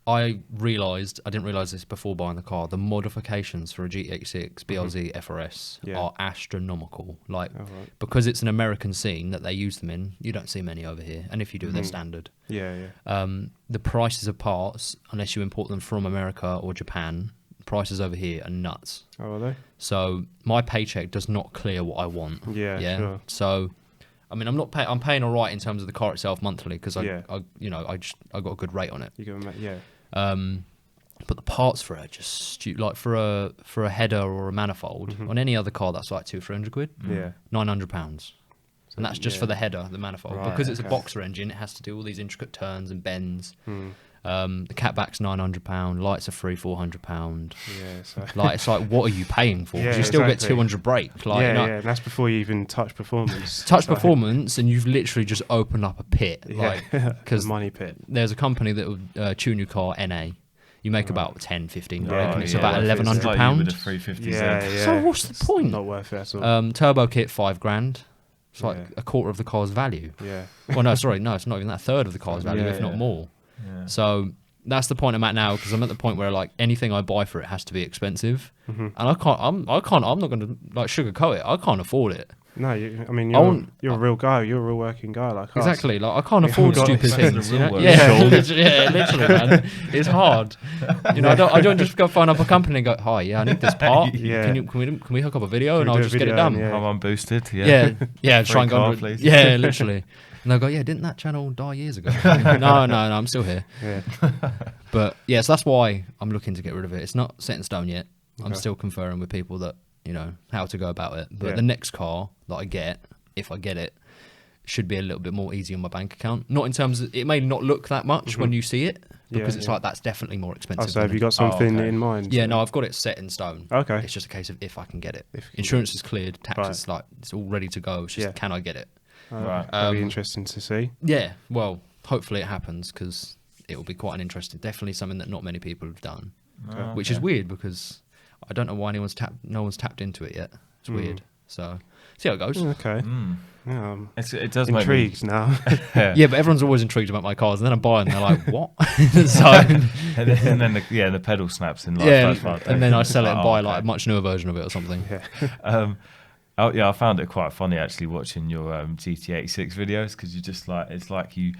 I didn't realise this before buying the car, the modifications for a GT86 BLZ FRS
Yeah.
are astronomical. Like,
Oh, right.
because it's an American scene that they use them in, you don't see many over here. And if you do, they're standard.
Yeah.
The prices of parts, unless you import them from America or Japan, prices over here are nuts.
Oh, are they?
So my paycheck does not clear what I want.
Yeah, sure.
So, I mean, I'm paying all right in terms of the car itself monthly because
Yeah.
I got a good rate on it.
You go, yeah.
But the parts for it are just stupid. Like for a header or a manifold on any other car, that's like £200-300.
Yeah.
£900. And that's just
yeah.
for the header, the manifold.
Right,
because it's
okay.
a boxer engine, it has to do all these intricate turns and bends.
Hmm.
The catback's £900, lights are free £400.
Yeah. So.
Like, it's like, what are you paying for? 'Cause
Yeah,
you still get
exactly.
200 brake. Like,
yeah,
you know,
yeah. And that's before you even touch performance.
touch
So-
performance, and you've literally just opened up a pit.
Yeah.
Like,
The
because
money pit.
there's a company that will tune your car, NA. You make about 10-15 brake,
Yeah,
and it's
yeah,
about
that's it.
It's like you with a
£1,100.
350Z.
Yeah.
So what's the point?
Not worth it at all.
Turbo kit, £5,000. It's like
Yeah.
a quarter of the car's value.
Yeah.
Well, no, sorry, no, it's not even that. A third of the car's value,
Yeah,
if not
yeah.
more.
Yeah.
So that's the point I'm at now, because I'm at the point where like anything I buy for it has to be expensive,
Mm-hmm.
and I'm not going to like sugarcoat it. I can't afford it.
No, I mean,
I
you're a real guy. You're a real working guy like us.
Exactly, like I can't
We
afford
haven't got
stupid
this.
things.
The
You
real
know?
world.
Yeah,
Sean.
literally, man, it's hard. You know, I don't just go phone up a company and go, "Hi, yeah, I need this part.
Yeah.
Can we hook up a video
Can
and
we
I'll
do a
just get it
video
done."
and
I'm unboosted.
Yeah, try and go.
car,
under-
please.
Yeah, literally. And they'll go, "Yeah, didn't that channel die years ago?" no, I'm still here.
Yeah.
But yeah, so that's why I'm looking to get rid of it. It's not set in stone yet. I'm
Okay.
still conferring with people that, you know, how to go about it. But
Yeah.
the next car that I get, if I get it, should be a little bit more easy on my bank account. Not in terms of, it may not look that much when you see it, because
Yeah,
it's
yeah.
like that's definitely more expensive.
Oh, so
than
have you
it-
got something
okay.
in mind?
Yeah, no, I've got it set in stone.
Okay.
It's just a case of if I can get it.
If you can
Insurance is cleared, tax
Right.
is like, it's all ready to go. It's just,
Yeah.
can I get it?
Right.
That'll be interesting to see.
Yeah, well, hopefully it happens, because it will be quite an interesting, definitely something that not many people have done,
Oh,
which
okay.
is weird because I don't know why no one's tapped into it yet. It's weird. So see how it goes.
Okay.
Mm.
Yeah, I'm
It does make me.
intrigued now.
Yeah, but everyone's always intrigued about my cars, and then I buy them, and they're like, "What?" So
and then the pedal snaps in like
yeah,
first 5 days.
and then I sell it and
It's
buy
oh,
like a
okay.
much newer version of it or something.
Yeah.
I found it quite funny actually watching your GT86 videos, because you just like, it's like you.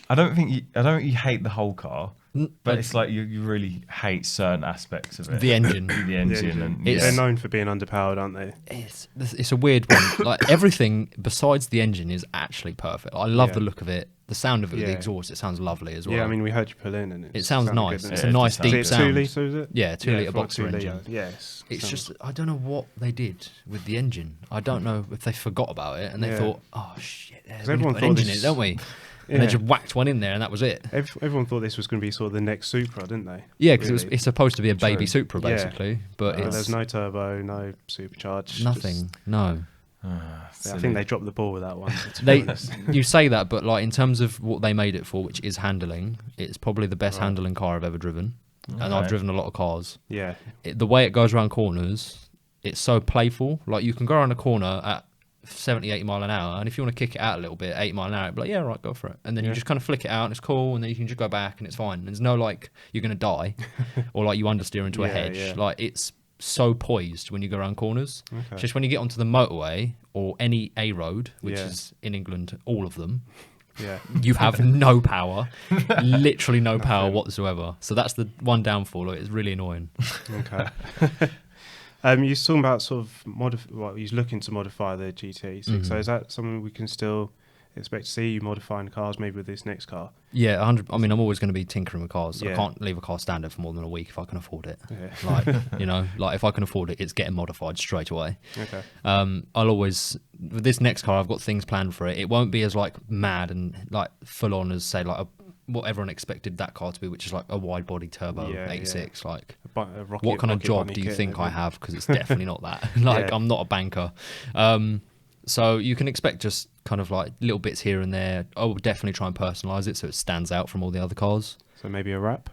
I don't think you hate the whole car. But it's like you really hate certain aspects of it.
The engine.
The engine. And,
They're known for being underpowered, aren't they?
It's a weird one. Like everything besides the engine is actually perfect. I love the look of it. The sound of it, the exhaust, it sounds lovely as well.
Yeah, I mean, we heard you pull in and
it sounds nice.
Good,
It's a nice deep
is it
sound.
2 litre, is it?
Yeah, 2 litre boxer
2
engine.
litre. Yes.
It's just, I don't know what they did with the engine. I don't know if they forgot about it and they thought, oh shit, we need to
everyone
put an
thought
engine in it, don't we?
Yeah.
And they just whacked one in there and that was it.
Everyone thought this was going to be sort of the next Supra, didn't they?
Yeah, because it's supposed to be a baby Supra basically, but
there's no turbo, no supercharged.
nothing. No.
I think they dropped the ball with that one.
You say that, but like in terms of what they made it for, which is handling, it's probably the best handling car I've ever driven, and I've driven a lot of cars.
Yeah,
The way it goes around corners, it's so playful. Like you can go around a corner at 70, 80 mile an hour, and if you want to kick it out a little bit, 8 mile an hour, it'd be like, yeah, right, go for it. And then you just kind of flick it out, and it's cool, and then you can just go back, and it's fine. There's no like you're gonna die, or like you understeer into a hedge.
Yeah.
Like it's so poised when you go around corners.
Okay.
Just when you get onto the motorway or any A road, which is in England, all of them, you have no power, literally no power whatsoever. So that's the one downfall. It's really annoying.
Okay. You're talking about sort of he's looking to modify the GT6. So is that something we can still expect to see you modifying cars, maybe with this next car?
Yeah, 100. I mean, I'm always going to be tinkering with cars. So
Yeah.
I can't leave a car standard for more than a week if I can afford it.
Yeah.
Like, like if I can afford it, it's getting modified straight away.
Okay.
I'll always, with this next car, I've got things planned for it. It won't be as like mad and like full on as say like what everyone expected that car to be, which is like a wide body turbo 86. Like, what kind of job do you think I have? Because it's definitely not that. Like, I'm not a banker. So you can expect just kind of like little bits here and there. I will definitely try and personalise it so it stands out from all the other cars.
So maybe a wrap?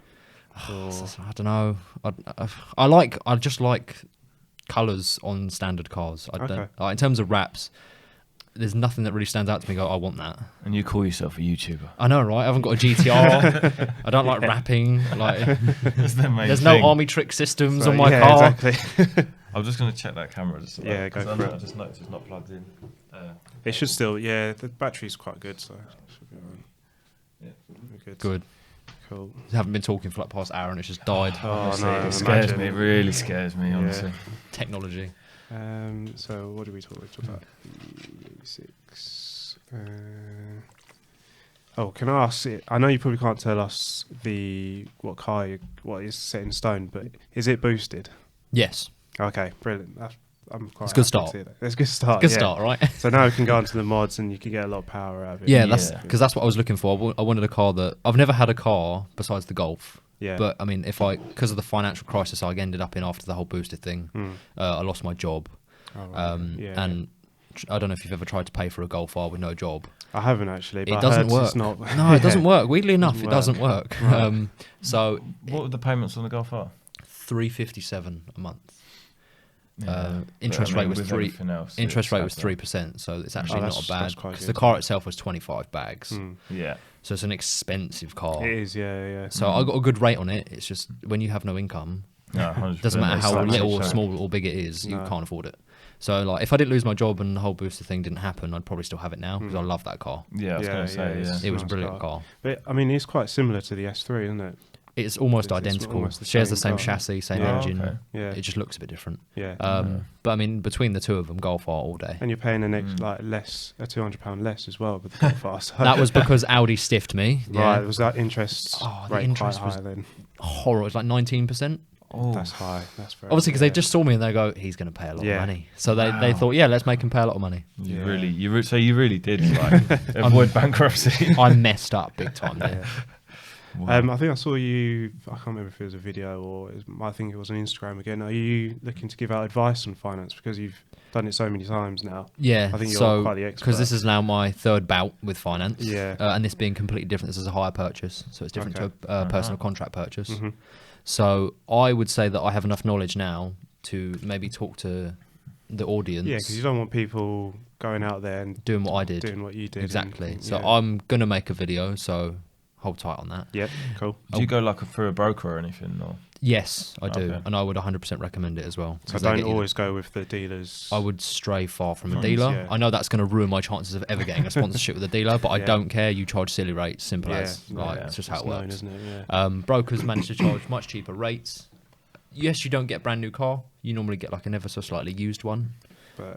I don't know. I just like colours on standard cars. In terms of wraps, there's nothing that really stands out to me. I want that.
And you call yourself a YouTuber?
I know, right? I haven't got a GTR. I don't like rapping. Like, there's no army trick systems on my car.
Exactly.
I'm just going to check that camera.
Go for it.
I just noticed it's not plugged in.
It should still, the battery's quite good, so it should be alright.
Good.
Cool.
I haven't been talking for like past hour and it's just died.
Oh no,
it scares me. It really scares me, honestly.
Technology.
So what did we talk about? 6. Can I ask? I know you probably can't tell us what is set in stone, but is it boosted?
Yes.
Okay, brilliant. I'm quite.
It's a good start.
It's a good start.
Good start, right?
So now we can go onto the mods and you can get a lot of power out of it.
Yeah, because that's what I was looking for. I wanted a car that I've never had a car besides the Golf.
Yeah.
But I mean, because of the financial crisis I ended up in after the whole boosted thing, I lost my job.
Oh, right.
And I don't know if you've ever tried to pay for a Golf R with no job.
I haven't actually. But
it doesn't work. No, it doesn't work. Weirdly enough, it doesn't work. Right.
So what were the payments on the Golf R?
$357 a month.
Yeah,
interest rate was
3%,
so it's actually not bad because the
good.
car itself was 25 bags.
Yeah,
so it's an expensive car.
It is, yeah.
So I got a good rate on it. It's just when you have no income, doesn't matter how little or small or big it is, you can't afford it. So like, if I didn't lose my job and the whole booster thing didn't happen, I'd probably still have it now because I love that car.
Yeah, I was going to say,
it was a brilliant car.
But I mean, it's quite similar to the S3, isn't it?
It's almost identical.
Almost
Shares the same chassis, same engine.
Okay.
Yeah.
It just looks a bit different.
Yeah.
But I mean, between the two of them, Golf R all day.
And you're paying an £200 less as well with the Golf R. So.
That was because Audi stiffed me. Yeah.
Right. Was that interest rate quite high then?
Horrible. It was like 19%.
Oh, that's high. That's very
obviously because they just saw me and they go, he's going to pay a lot of money. So they thought, let's make him pay a lot of money.
You really did avoid bankruptcy.
I messed up big time there.
Wow. I think I saw you. I can't remember if it was a video or I think it was on Instagram again. Are you looking to give out advice on finance because you've done it so many times now?
Yeah,
I think you're quite the expert.
Because this is now my third bout with finance.
Yeah,
and this being completely different. This is a hire purchase, so it's different to a personal contract purchase. So I would say that I have enough knowledge now to maybe talk to the audience.
Yeah, because you don't want people going out there and
doing what I did,
doing what you did.
Exactly. So I'm gonna make a video. So hold tight on that.
Yep, cool.
Do you go like through a broker or anything? Or?
Yes, I do,
Okay.
and I would 100% recommend it as well.
So
'cause they
don't
get you-
always go with the dealers.
I would stray far from a
Nice,
dealer.
yeah.
I know that's going to ruin my chances of ever getting a sponsorship with a dealer, but I
Yeah.
don't care. You charge silly rates, simple as.
no,
Like, it's just how it
known,
works.
isn't it? Yeah.
Brokers manage to charge much cheaper rates. Yes, you don't get a brand new car. You normally get like an ever so slightly used one,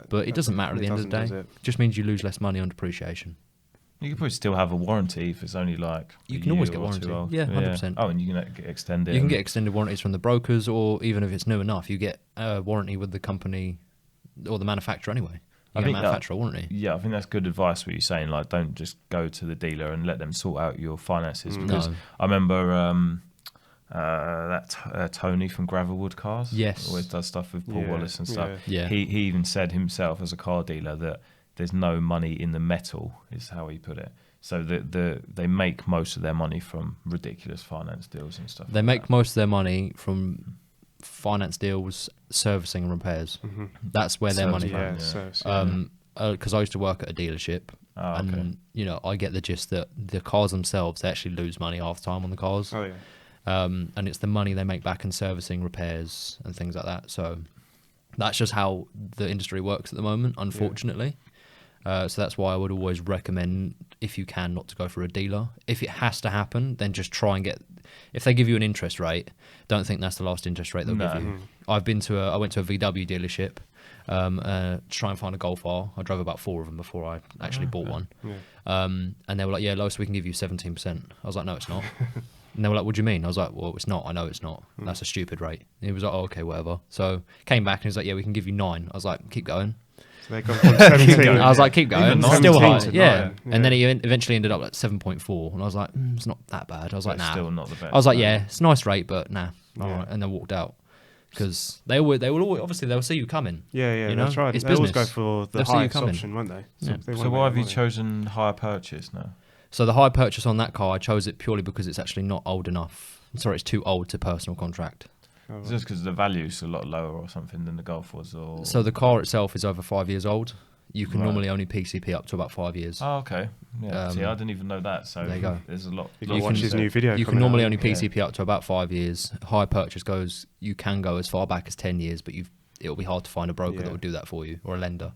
but it doesn't matter at the end of the day.
doesn't, does
It just means you lose less money on depreciation.
You could probably still have a warranty if it's only like
You
a
can always
year
get
or two
warranty.
old.
Yeah, 100%.
Oh, and you can get extended.
You can get extended warranties from the brokers, or even if it's new enough, you get a warranty with the company or the manufacturer anyway. You get a manufacturer warranty.
Yeah, I think that's good advice. What you're saying, like, don't just go to the dealer and let them sort out your finances. Because
No.
I remember Tony from Gravelwood Cars.
Yes.
Always does stuff with Paul Wallace and stuff.
Yeah.
He even said himself as a car dealer that there's no money in the metal, is how he put it. So they make most of their money from ridiculous finance deals and stuff.
They make most of their money from finance deals, servicing and repairs.
Mm-hmm.
That's where their money
Service,
comes.
yeah.
Because I used to work at a dealership,
Oh, okay.
and you know, I get the gist that the cars themselves, they actually lose money half the time on the cars.
Oh yeah.
And it's the money they make back in servicing, repairs, and things like that. So that's just how the industry works at the moment, unfortunately. So that's why I would always recommend, if you can, not to go for a dealer. If it has to happen, then just try and get. If they give you an interest rate, don't think that's the last interest rate they'll give you. I went to a VW dealership to try and find a Golf R. I drove about 4 of them before I actually bought one.
Yeah.
And they were like, "Yeah, lowest we can give you 17%." I was like, "No, it's not." And they were like, "What do you mean?" I was like, "Well, it's not. I know it's not. That's a stupid rate." And he was like, "Oh, okay, whatever." So came back and he was like, "Yeah, we can give you 9." I was like, "Keep going."
So they got from 17.
I was like, "Keep going."
Even
It's still
17
high.
to
Yeah.
9, yeah.
And then he eventually ended up at 7.4, and I was like, "It's not that bad." I was like,
That's
"Nah."
still not the best.
I was like, "Yeah, it's a nice rate, but nah." All
Yeah.
right. And then walked out because they will always, obviously they'll see you coming.
Yeah,
You know,
that's right.
it's
They always go
business.
for the
They'll see you
highest
coming.
option, won't they?
Yeah.
they
So
wanna
why
make
have you
money.
chosen hire purchase now?
So the high purchase on that car, I chose it purely because it's actually not old enough. Sorry, it's too old to personal contract.
Oh,
Is this because the value's a lot lower or something than the Golf was? Or
So the car itself is over 5 years old. You can
Right.
normally only PCP up to about 5 years.
Oh, okay. Yeah. See, I
Um,
didn't even know that. So
there you go.
there's a lot.
You
lot
can watch
to
his
say.
new video.
You can
coming
normally
out.
only
yeah.
PCP up to about 5 years. High purchase goes, you can go as far back as 10 years, but it'll be hard to find a broker
Yeah.
that will do that for you, or a lender.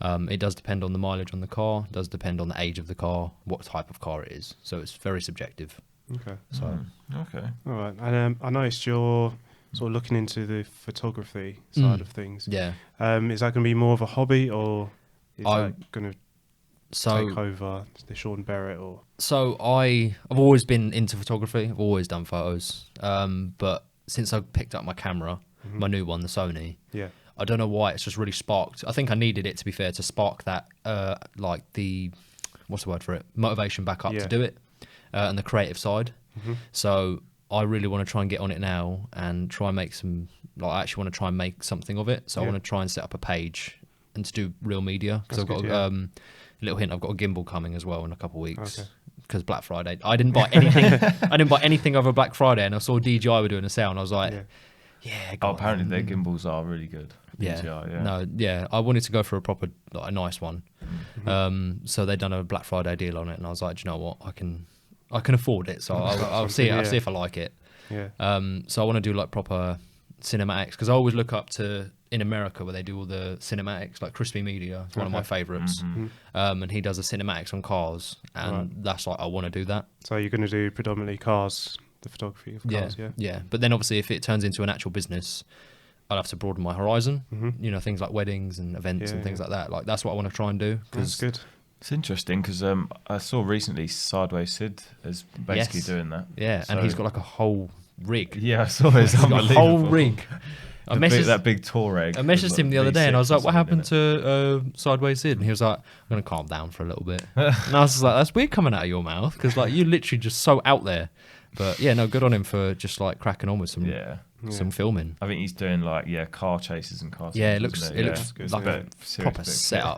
It does depend on the mileage on the car, does depend on the age of the car, what type of car it is. So it's very subjective.
Okay.
So
Okay.
All right. And I noticed you're sort of looking into the photography side of things.
yeah.
Is that going to be more of a hobby, or is
I-
that going to
So
take over the Sean Barrett? Or
So I've always been into photography. I've always done photos. But since I picked up my camera, my new one, the Sony,
yeah,
I don't know why it's just really sparked. I think I needed it, to be fair, to spark that, what's the word for it? Motivation back up
Yeah.
to do it, and the creative side.
Mhm.
So I really want to try and get on it now and try and make some, I actually want to try and make something of it. So I
Yeah.
want to try and set up a page and to do real media. Because I've
That's
got,
good, yeah.
a little hint, I've got a gimbal coming as well in a couple of weeks.
Okay.
Because Black Friday, I didn't buy anything. I didn't buy anything over Black Friday, and I saw DJI were doing a sale, and I was like,
Yeah.
"Yeah."
Oh, apparently their gimbals are really good.
Yeah.
DJI, yeah.
No, yeah. I wanted to go for a proper, a nice one. So they done a Black Friday deal on it, and I was like, "Do you know what? I can afford it. So I'll see it. I'll see if I like it."
Yeah.
So I want to do like proper cinematics, because I always look up to in America where they do all the cinematics, like Crispy Media. It's one of my favorites. And he does the cinematics on cars, and that's like I want to do that.
So you're going to do predominantly cars, the photography of cars, yeah?
Yeah. But then obviously, if it turns into an actual business, I'll have to broaden my horizon. You know, things like weddings and events and things like that. Like that's what I want to try and do.
That's good.
It's interesting because I saw recently Sideways Sid is basically
Yes.
doing that.
Yeah, and
So-
he's got like a whole rig.
Yeah, I saw it. It's
He's got a
unbelievable.
whole rig. I messaged
that big Touareg.
I messaged him the other day, and I was like, "What happened
to?
to Sideways Sid?" And he was like, "I'm gonna calm down for a little bit." And I was just like, "That's weird coming out of your mouth, because like you're literally just so out there." But yeah, no, good on him for just like cracking on with some filming.
I think he's doing car chases and car.
Yeah,
scenes,
it looks
isn't
it looks
good,
like
yeah.
a
Seriously.
proper setup.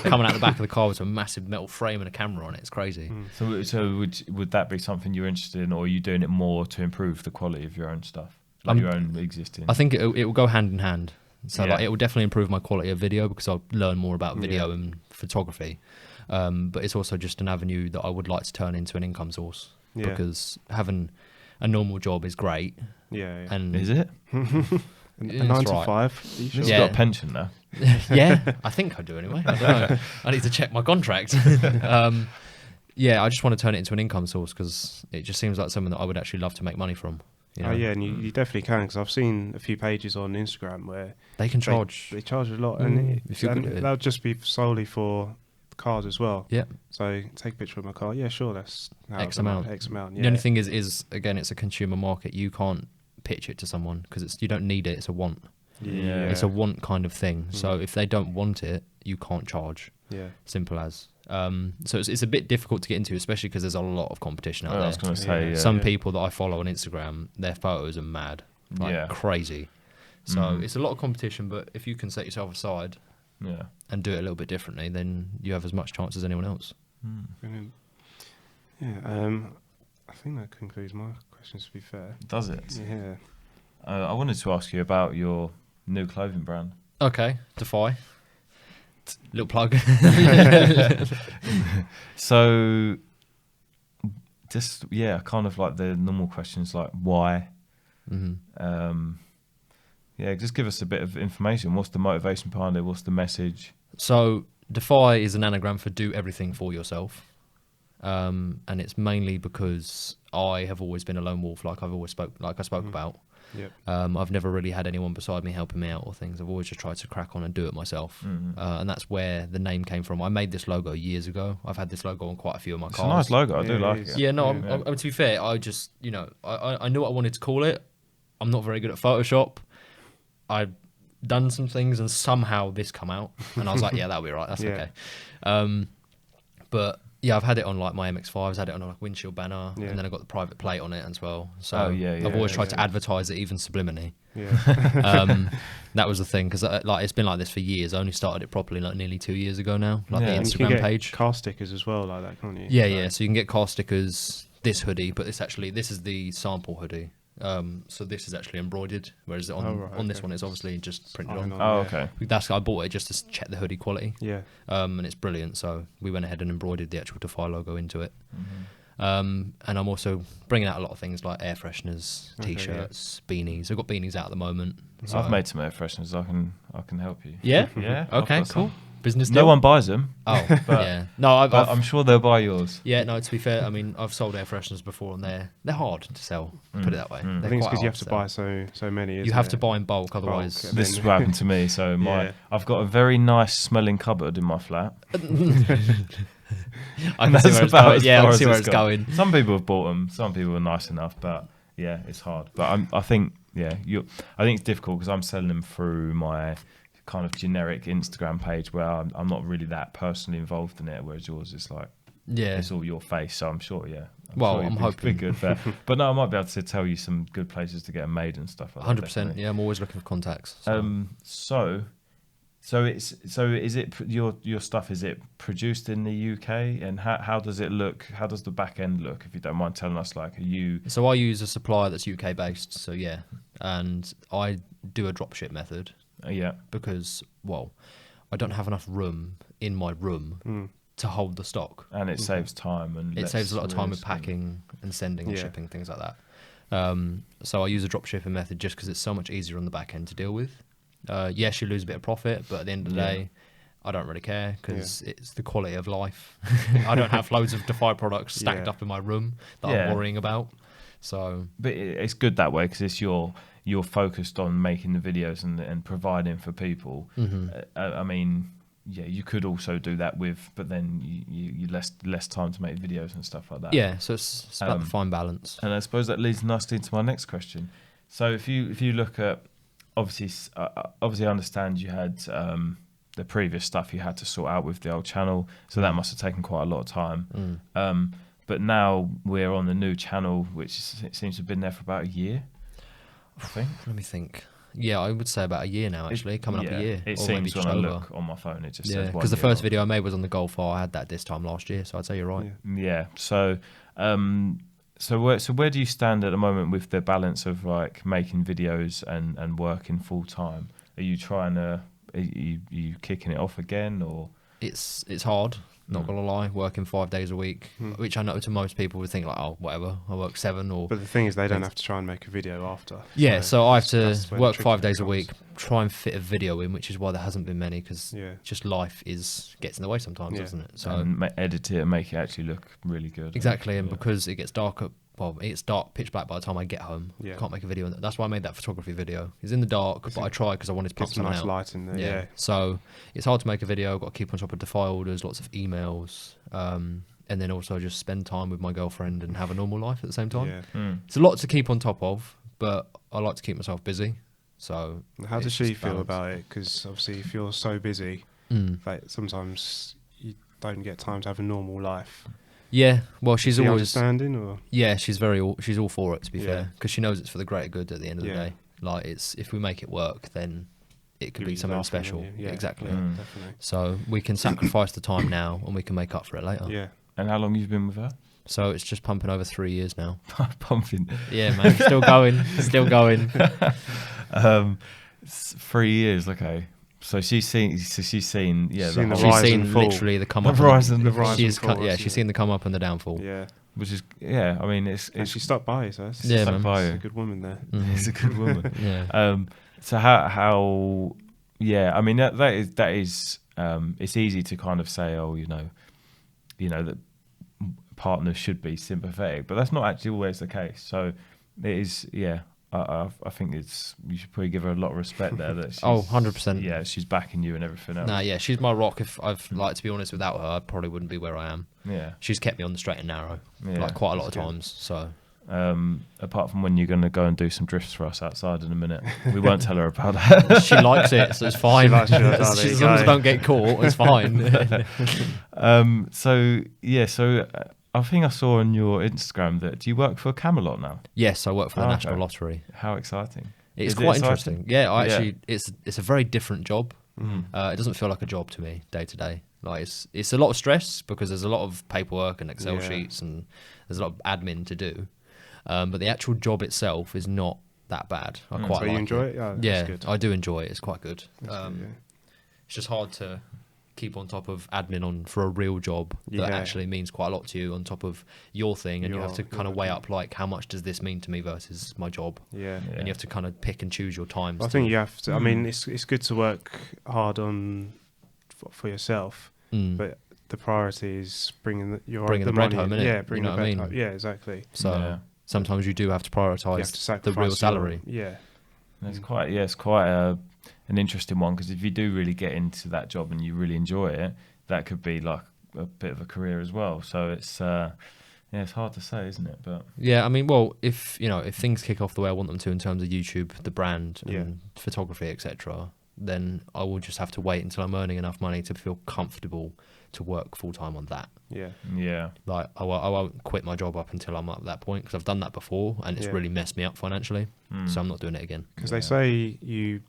Coming out the back of the car with a massive metal frame and a camera on it. It's crazy.
So would that be something you're interested in, or are you doing it more to improve the quality of your own stuff, like your own existing?
I think it will go hand in hand. So
Yeah.
like it will definitely improve my quality of video, because I'll learn more about video and photography. But it's also just an avenue that I would like to turn into an income source,
Yeah.
because having a normal job is great.
Yeah.
And
Is it?
A
it's
9 to
right.
5. Are you sure?
He's
Yeah.
got a pension now.
Yeah, I think I do anyway. I don't know. I need to check my contract. Yeah, I just want to turn it into an income source, because it just seems like something that I would actually love to make money from. You know?
Oh yeah, and you definitely can, because I've seen a few pages on Instagram where
They can charge.
they charge a lot, and
if you're good at it.
that'll just be solely for cars as well.
Yeah.
So take a picture of my car. Yeah, sure, that's
X amount.
X amount. Yeah.
The only thing is again, it's a consumer market. You can't pitch it to someone because you don't need it. It's a want.
Yeah.
It's a want kind of thing.
Mm.
So if they don't want it, you can't charge.
Yeah.
Simple as. So it's a bit difficult to get into, especially because there's a lot of competition out
I
there.
was going to say,
Yeah.
Some people that I follow on Instagram, their photos are mad, like
Yeah.
crazy. So
Mhm.
it's a lot of competition, but if you can set yourself aside
Yeah.
and do it a little bit differently, then you have as much chance as anyone else.
Brilliant. Yeah. I think that concludes my questions. To be fair.
Does it?
Yeah.
I wanted to ask you about your new clothing brand.
Okay, Defy. Little plug.
So, just kind of like the normal questions, like why.
Mhm.
Yeah, just give us a bit of information. What's the motivation behind it? What's the message?
So Defy is an anagram for do everything for yourself. And it's mainly because I have always been a lone wolf, like I spoke about.
Yep.
I've never really had anyone beside me helping me out or things. I've always just tried to crack on and do it myself. And that's where the name came from. I made this logo years ago. I've had this logo on quite a few of my
It's
cars.
a nice logo. I do
Yeah, it
like
is.
it.
Yeah, no,
Yeah.
to be fair, I just, I knew what I wanted to call it. I'm not very good at Photoshop. I've done some things and somehow this come out. And I was like, yeah, that'll be right. That's
Yeah.
okay. But yeah, I've had it on like my MX-5s, had it on a windshield banner,
Yeah.
and then I got the private plate on it as well. So
Oh, yeah,
I've always tried to
yeah.
advertise it even subliminally.
Yeah.
That was the thing, because like it's been like this for years. I only started it properly like nearly 2 years ago now, like
Yeah.
the
And
And you can
Instagram
get
page.
car stickers as well, like that, can't you?
Yeah,
So-
yeah. So you can get car stickers, this hoodie, but this is the sample hoodie. So this is actually embroidered, whereas on
right,
this
okay.
one it's obviously just printed
Iron
on.
on.
Oh,
Yeah.
okay.
I bought it just to check the hoodie quality.
Yeah.
And it's brilliant. So we went ahead and embroidered the actual Defy logo into it. And I'm also bringing out a lot of things like air fresheners,
Okay,
t-shirts, beanies. I've got beanies out at the moment. So.
I've made some air fresheners. I can help you.
Yeah.
Yeah. I've
Okay.
got some.
Cool. Business.
No
deal?
one buys them,
Oh,
but-
yeah. No, I've
I'm sure they'll buy yours.
yeah. No, to be fair, I mean, I've sold air fresheners before, and they're hard to sell. Put it that way.
Mm.
They're
I think it's
quite
because you
hard
have to
sell.
buy so many.
You
isn't
have
it?
to buy in bulk, otherwise.
Bulk,
This is what happened to me. So
Yeah.
I've got a very nice smelling cupboard in my flat.
I can
That's
see where it's
about
going.
as
Yeah, I
far
can
as
see where
it's
it's
gone.
going.
Some people have bought them. Some people are nice enough, but yeah, it's hard. But I think I think it's difficult because I'm selling them through my kind of generic Instagram page where I'm not really that personally involved in it. Whereas yours is like
Yeah.
it's all your face. So I'm sure, yeah.
Well,
sure
I'm
you'd be
hoping.
good there. But no, I might be able to tell you some good places to get them made and stuff like that.
100%.
definitely.
Yeah, I'm always looking for contacts.
So is it your stuff? Is it produced in the UK, and how does it look? How does the back end look? If you don't mind telling us, like, are you?
So I use a supplier that's UK based. So yeah, and I do a dropship method
Yeah,
because I don't have enough room in my room to hold the stock.
and it saves time and
It
less
saves a lot of time with
risk and-
packing and sending and
Yeah.
shipping, things like that. So I use a drop shipping method just because it's so much easier on the back end to deal with. Yes, you lose a bit of profit, but at the end of the
Yeah.
day, I don't really care because it's the quality of life. I don't have loads of Defy products stacked
Yeah.
up in my room that
Yeah.
I'm worrying about. So
But it's good that way because it's you're focused on making the videos and providing for people. I mean, yeah, you could also do that but then you less time to make videos and stuff like that.
yeah, so it's about the fine balance.
And I suppose that leads nicely into my next question. So if you look at obviously I understand you had the previous stuff you had to sort out with the old channel, so that must have taken quite a lot of time. But now we're on the new channel, which seems to have been there for about a year, I think.
Let me think. Yeah, I would say about a year now, actually, coming up a year.
It
or maybe
seems when
just
I
over.
look on my phone, it just
Yeah,
says 1
because the
year
first
old.
video I made was on the Golf R. I had that this time last year, so I'd say you're right.
Yeah.
Yeah. So where do you stand at the moment with the balance of like making videos and working full time? Are you trying to are you kicking it off again or?
It's hard. Not gonna lie, working 5 days a week, which I know to most people would think like, oh, whatever, I work 7 or.
But the thing is, they don't have to try and make a video after.
Yeah, so I have to
that's where the
work
tricky
5
bit
days a
comes.
week, try and fit a video in, which is why there hasn't been many, because
Yeah.
just life gets in the way sometimes,
Yeah.
doesn't it? So
And edit it and make it actually look really good.
exactly, and
Yeah.
because it gets dark, it's dark, pitch black by the time I get home.
Yeah.
Can't make a video. That's why I made that photography video. It's in the dark, but I tried because I wanted to put
Get some
something
nice
out.
light in there. Yeah.
So it's hard to make a video. Got to keep on top of the file orders, lots of emails, and then also just spend time with my girlfriend and have a normal life at the same time.
Yeah.
It's a lot to keep on top of, but I like to keep myself busy. So
How does
it's
she
just
feel
balance.
about it? Because obviously, if you're so busy, like sometimes you don't get time to have a normal life.
Yeah, well, she's
Is she
always
understanding, or
yeah, she's all for it, to be
Yeah.
fair, because she knows it's for the greater good at the end of the
Yeah.
day. Like it's if we make it work, then it could
you'll
be something
laughing,
special.
won't you? Yeah,
Exactly.
Yeah,
Mm.
definitely.
So we can sacrifice the time now, and we can make up for it later.
Yeah.
And how long you've been with her?
So it's just pumping over 3 years now.
Pumping.
Yeah, man, still going, still going.
3 years. Okay. So she's seen. Yeah.
She's seen the
whole-
She's
rise
seen
and fall.
literally the come
The
up,
rise
and
and
the rise
she's
and fall,
yeah,
isn't
she's
it?
seen the come up and the downfall.
Yeah.
which is I mean,
And
it's
she stuck by you, so it's
Yeah,
stuck
man.
by
it's
you.
a good woman there.
Mhm.
It's a good woman.
Yeah.
So how yeah, I mean that is it's easy to kind of say, oh, you know that partners should be sympathetic, but that's not actually always the case. So it is, yeah. I think you should probably give her a lot of respect there. That she's,
100%.
Yeah, she's backing you and everything else.
Nah, yeah, she's my rock. If I've like to be honest, without her, I probably wouldn't be where I am.
Yeah,
She's kept me on the straight and narrow,
yeah.
like quite a lot of
that's good.
times. So
Apart from when you're going to go and do some drifts for us outside in a minute, we won't tell her about that.
she likes it, so it's fine.
She likes it, oh, there
As
you
long as I
go.
don't get caught, it's fine.
So I think I saw on your Instagram that do you work for Camelot now?
Yes, I work for the
Oh,
National
okay.
Lottery.
How exciting!
It's
Is it
quite
exciting?
interesting. Yeah, I
Yeah.
actually, it's a very different job.
Mm.
It doesn't feel like a job to me day to day. Like it's a lot of stress because there's a lot of paperwork and Excel
Yeah.
sheets and there's a lot of admin to do. But the actual job itself is not that bad. I quite
So
like
you enjoy it? Yeah,
Yeah,
that's good.
I do enjoy it. It's quite good.
That's good, yeah.
It's just hard to keep on top of admin on for a real job that
Yeah.
actually means quite a lot to you on top of your thing, and you have to kind of
your
weigh
thing.
up like how much does this mean to me versus my job,
Yeah.
Yeah.
and you have to kind of pick and choose your times.
I think you have to. I mean, it's good to work hard on for yourself,
Mm.
but the priority is bringing the
Bringing the bread
money
home,
in.
innit?
Yeah,
You
bringing
know
the
what I
bread
mean?
home. Yeah, exactly.
So
Yeah.
sometimes you do have to
You have
prioritize
to sacrifice
the real
your-
salary.
Yeah.
It's quite an interesting one, because if you do really get into that job and you really enjoy it, that could be like a bit of a career as well. So it's it's hard to say, isn't it? But
Yeah, I mean, well, if things kick off the way I want them to in terms of YouTube, the brand, and
Yeah.
photography, etc., then I will just have to wait until I'm earning enough money to feel comfortable to work full time on that.
Yeah.
yeah,
Like I won't quit my job up until I'm at that point, because I've done that before and it's
Yeah.
really messed me up financially. So I'm not doing it again.
Because
Yeah.
they say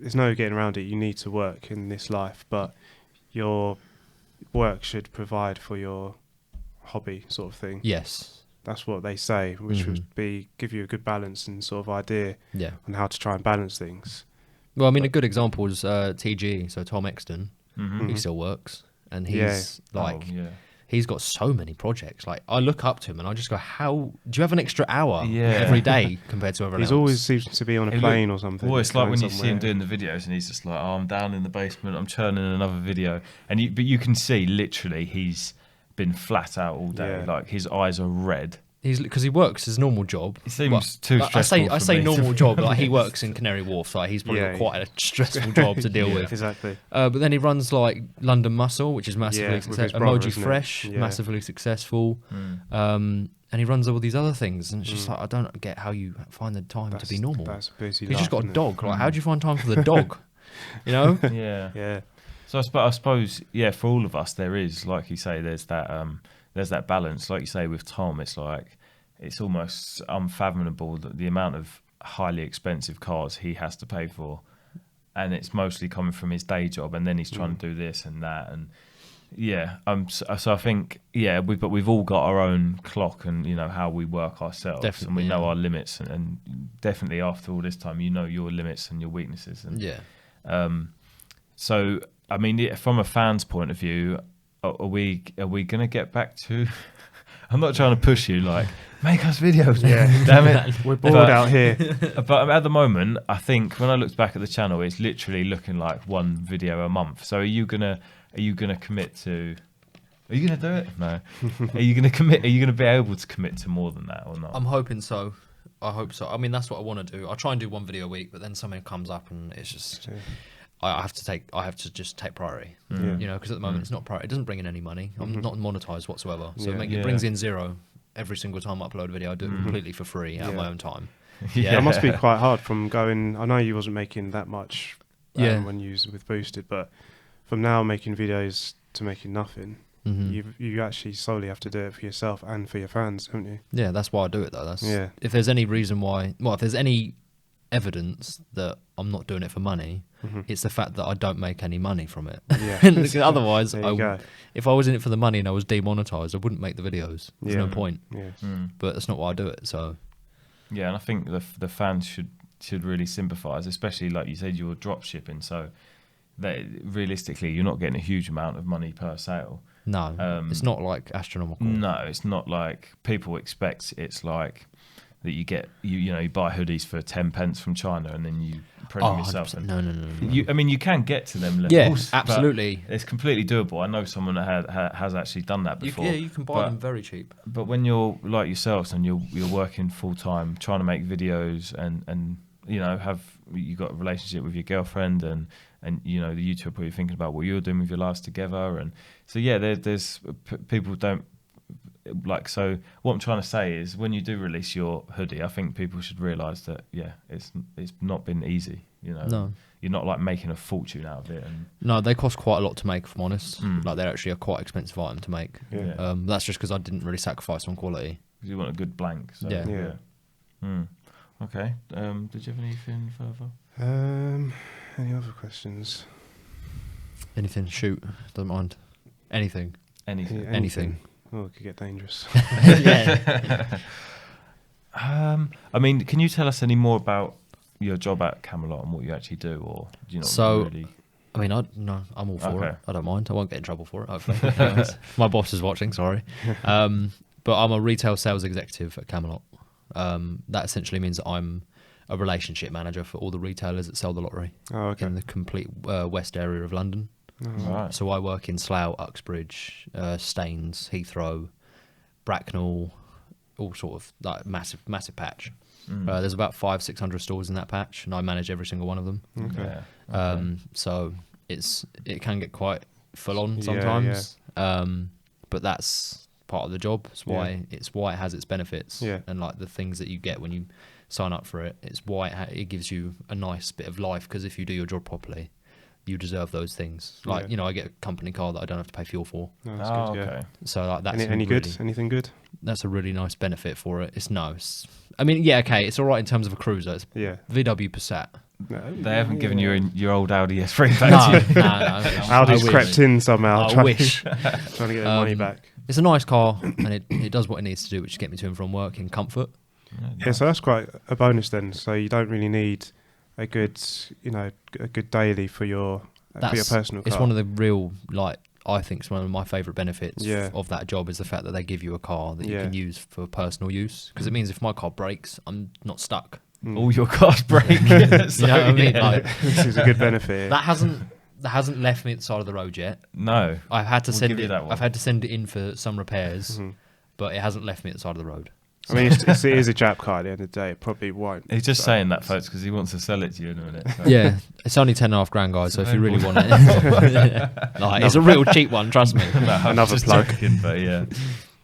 there's no getting around it. You need to work in this life, but your work should provide for your hobby, sort of thing.
Yes.
That's what they say, which
Mhm.
would give you a good balance and sort of idea
Yeah.
on how to try and balance things.
Well, I mean, a good example is TG, so Tom Exton.
Mhm.
He
Mhm.
still works, and
Yeah.
he's like.
Oh, yeah.
He's got so many projects. Like I look up to him and I just go, "How do you have an extra hour
Yeah.
every day compared to everyone
He's
else?"
always seems to be on a
He
plane or something.
Well, it's like
going
when you see him
somewhere.
doing the videos and he's just like, oh, I'm down in the basement, I'm churning another video. But you can see literally he's been flat out all day.
Yeah.
Like his eyes are red.
He's because he works his normal job.
It seems
Well,
too stressful.
I
for
say
me.
normal job. Like he works in Canary Wharf, so he's probably
Yeah.
got quite a stressful job to deal
Yeah.
with.
Exactly.
But then he runs like London Muscle, which is massively
Yeah, with
successful.
his brother,
Emoji
isn't it?
Fresh,
Yeah.
massively successful.
Mm.
And he runs all these other things, and it's just
Mm.
like I don't get how you find the time to be normal.
That's a busy.
He's just got a
life,
dog. Like,
Mm.
how do you find time for the dog? You know?
Yeah.
isn't it? Yeah.
So I suppose, yeah, for all of us, there is, like you say, there's that balance. Like you say with Tom, it's like it's almost unfathomable that the amount of highly expensive cars he has to pay for, and it's mostly coming from his day job, and then he's trying to do this and that, and yeah. So I think but we've all got our own clock and how we work ourselves,
Definitely,
and we know
yeah.
our limits, and definitely after all this time, your limits and your weaknesses, and
Yeah.
so, I mean, from a fan's point of view, are we gonna get back to? I'm not trying to push you, like make us videos.
Yeah,
Damn it,
we're bored out here.
But at the moment, I think when I looked back at the channel, it's literally looking like one video a month. So are you gonna commit to? Are you gonna do it? No. Are you gonna commit? Are you gonna be able to commit to more than that or not?
I'm hoping so. I hope so. I mean, that's what I want to do. I try and do one video a week, but then something comes up and it's just. I have to just take priority, you know, because at the moment it's not priority. It doesn't bring in any money. I'm not monetized whatsoever, so it brings in zero every single time I upload a video. I do it completely for free out of my own time.
It must be quite hard from going. I know you wasn't making that much when you was with Boosted, but from now making videos to making nothing, you actually solely have to do it for yourself and for your fans, don't you?
Yeah, that's why I do it though. If there's any reason why, if there's any evidence that I'm not doing it for money, it's the fact that I don't make any money from it. Yeah. Otherwise, if I was in it for the money and I was demonetized, I wouldn't make the videos. There's no point. But that's not why I do it. So
yeah, and I think the fans should really sympathise, especially like you said, you're drop shipping, so that realistically you're not getting a huge amount of money per sale.
No, it's not like astronomical.
No, it's not like people expect. It's like that you get you buy hoodies for 10 pence from China and then you print them yourself. And
no.
I mean, you can get to them levels.
Yeah, absolutely.
It's completely doable. I know someone that has actually done that before.
You can buy them very cheap.
But when you're like yourselves and you're working full time, trying to make videos and you got a relationship with your girlfriend and you know the YouTube probably thinking about what you're doing with your lives together, and so there's people don't. Like, so what I'm trying to say is when you do release your hoodie, I think people should realise that it's not been easy, you know.
No.
You're not like making a fortune out of it. And
no, they cost quite a lot to make, if I'm honest. Like they're actually a quite expensive item to make. That's just because I didn't really sacrifice on quality.
You want a good blank. So,
yeah.
Okay. Did you have anything further?
Any other questions?
Anything, shoot, doesn't mind. Anything.
Oh, it could get dangerous.
I mean, can you tell us any more about your job at Camelot and what you actually do, or do you not really?
I mean, I'm all for it. I don't mind. I won't get in trouble for it, hopefully. My boss is watching, sorry. But I'm a retail sales executive at Camelot. That essentially means that I'm a relationship manager for all the retailers that sell the lottery in the complete west area of London.
Right.
So I work in Slough, Uxbridge, Staines, Heathrow, Bracknell, all sort of like massive patch. There's about 500-600 stores in that patch, and I manage every single one of them. So it can get quite full on sometimes. But that's part of the job. It's why it has its benefits and like the things that you get when you sign up for it. It's why it gives you a nice bit of life, because if you do your job properly, you deserve those things. Like, I get a company car that I don't have to pay fuel for.
No, that's good,
okay.
So like, that's
anything good?
That's a really nice benefit for it. It's I mean, it's all right in terms of a cruiser. It's VW Passat.
No, they haven't given you your old Audi S3 back.
No.
Audi's crept in somehow.
I wish.
Trying to get their money back.
It's a nice car, and it does what it needs to do, which is get me to and from work in comfort.
Yeah, so that's quite a bonus then. So you don't really need a good daily for your personal car.
It's one of the real, I think it's one of my favourite benefits of that job is the fact that they give you a car that you can use for personal use. Because it means if my car breaks, I'm not stuck.
All your cars break.
You know what I mean?
This is a good benefit.
That hasn't left me at the side of the road yet.
No,
I've had to send it.
I've
had to send it in for some repairs, but it hasn't left me at the side of the road.
I mean, it is a Jap car at the end of the day. It probably won't.
He's just saying that, folks, because he wants to sell it to you in a minute. So.
Yeah, it's only 10.5 grand, guys. So if you really want it, it's a real cheap one. Trust me.
Another plug.
Joking, but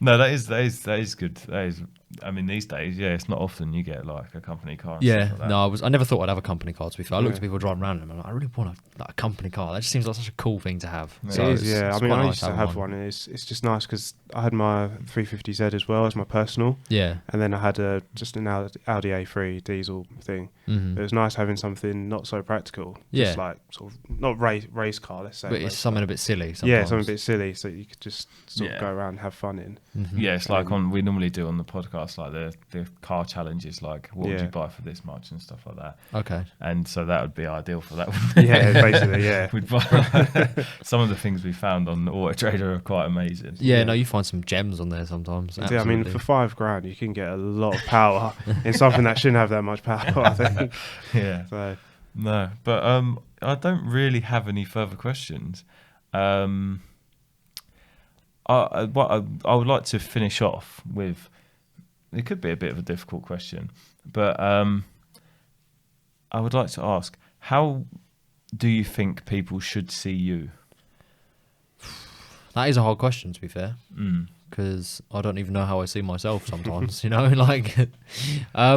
no, that is good. That is. I mean, these days, it's not often you get like a company car. And stuff like that.
No, I never thought I'd have a company car. To be fair, I looked at people driving around and I'm like, I really want a company car. That just seems like such a cool thing to have.
So it is, I mean, I used to have one, and it's just nice because I had my 350Z as well as my personal.
Yeah.
And then I had just an Audi A3 diesel thing. It was nice having something not so practical. Just like sort of not race car, let's say.
But it's something a bit silly. Sometimes.
Yeah, something a bit silly, so you could just sort of go around and have fun in.
Yeah, it's like we normally do on the podcast. ask like the car challenges, like what would
Yeah.
you buy for this much and stuff like that.
Okay.
And so that would be ideal for that. Wouldn't it?
Yeah, basically, yeah.
We'd buy some of the things we found on Auto Trader are quite amazing.
Yeah,
Yeah.
no, you find some gems on there sometimes.
Yeah, I mean,
Absolutely.
for £5,000, you can get a lot of power in something that shouldn't have that much power, I think.
Yeah.
So,
No, but I don't really have any further questions. I would like to finish off with, it could be a bit of a difficult question, but I would like to ask, how do you think people should see you?
That is a hard question, to be fair,
Mm.
because I don't even know how I see myself sometimes. You know, like, I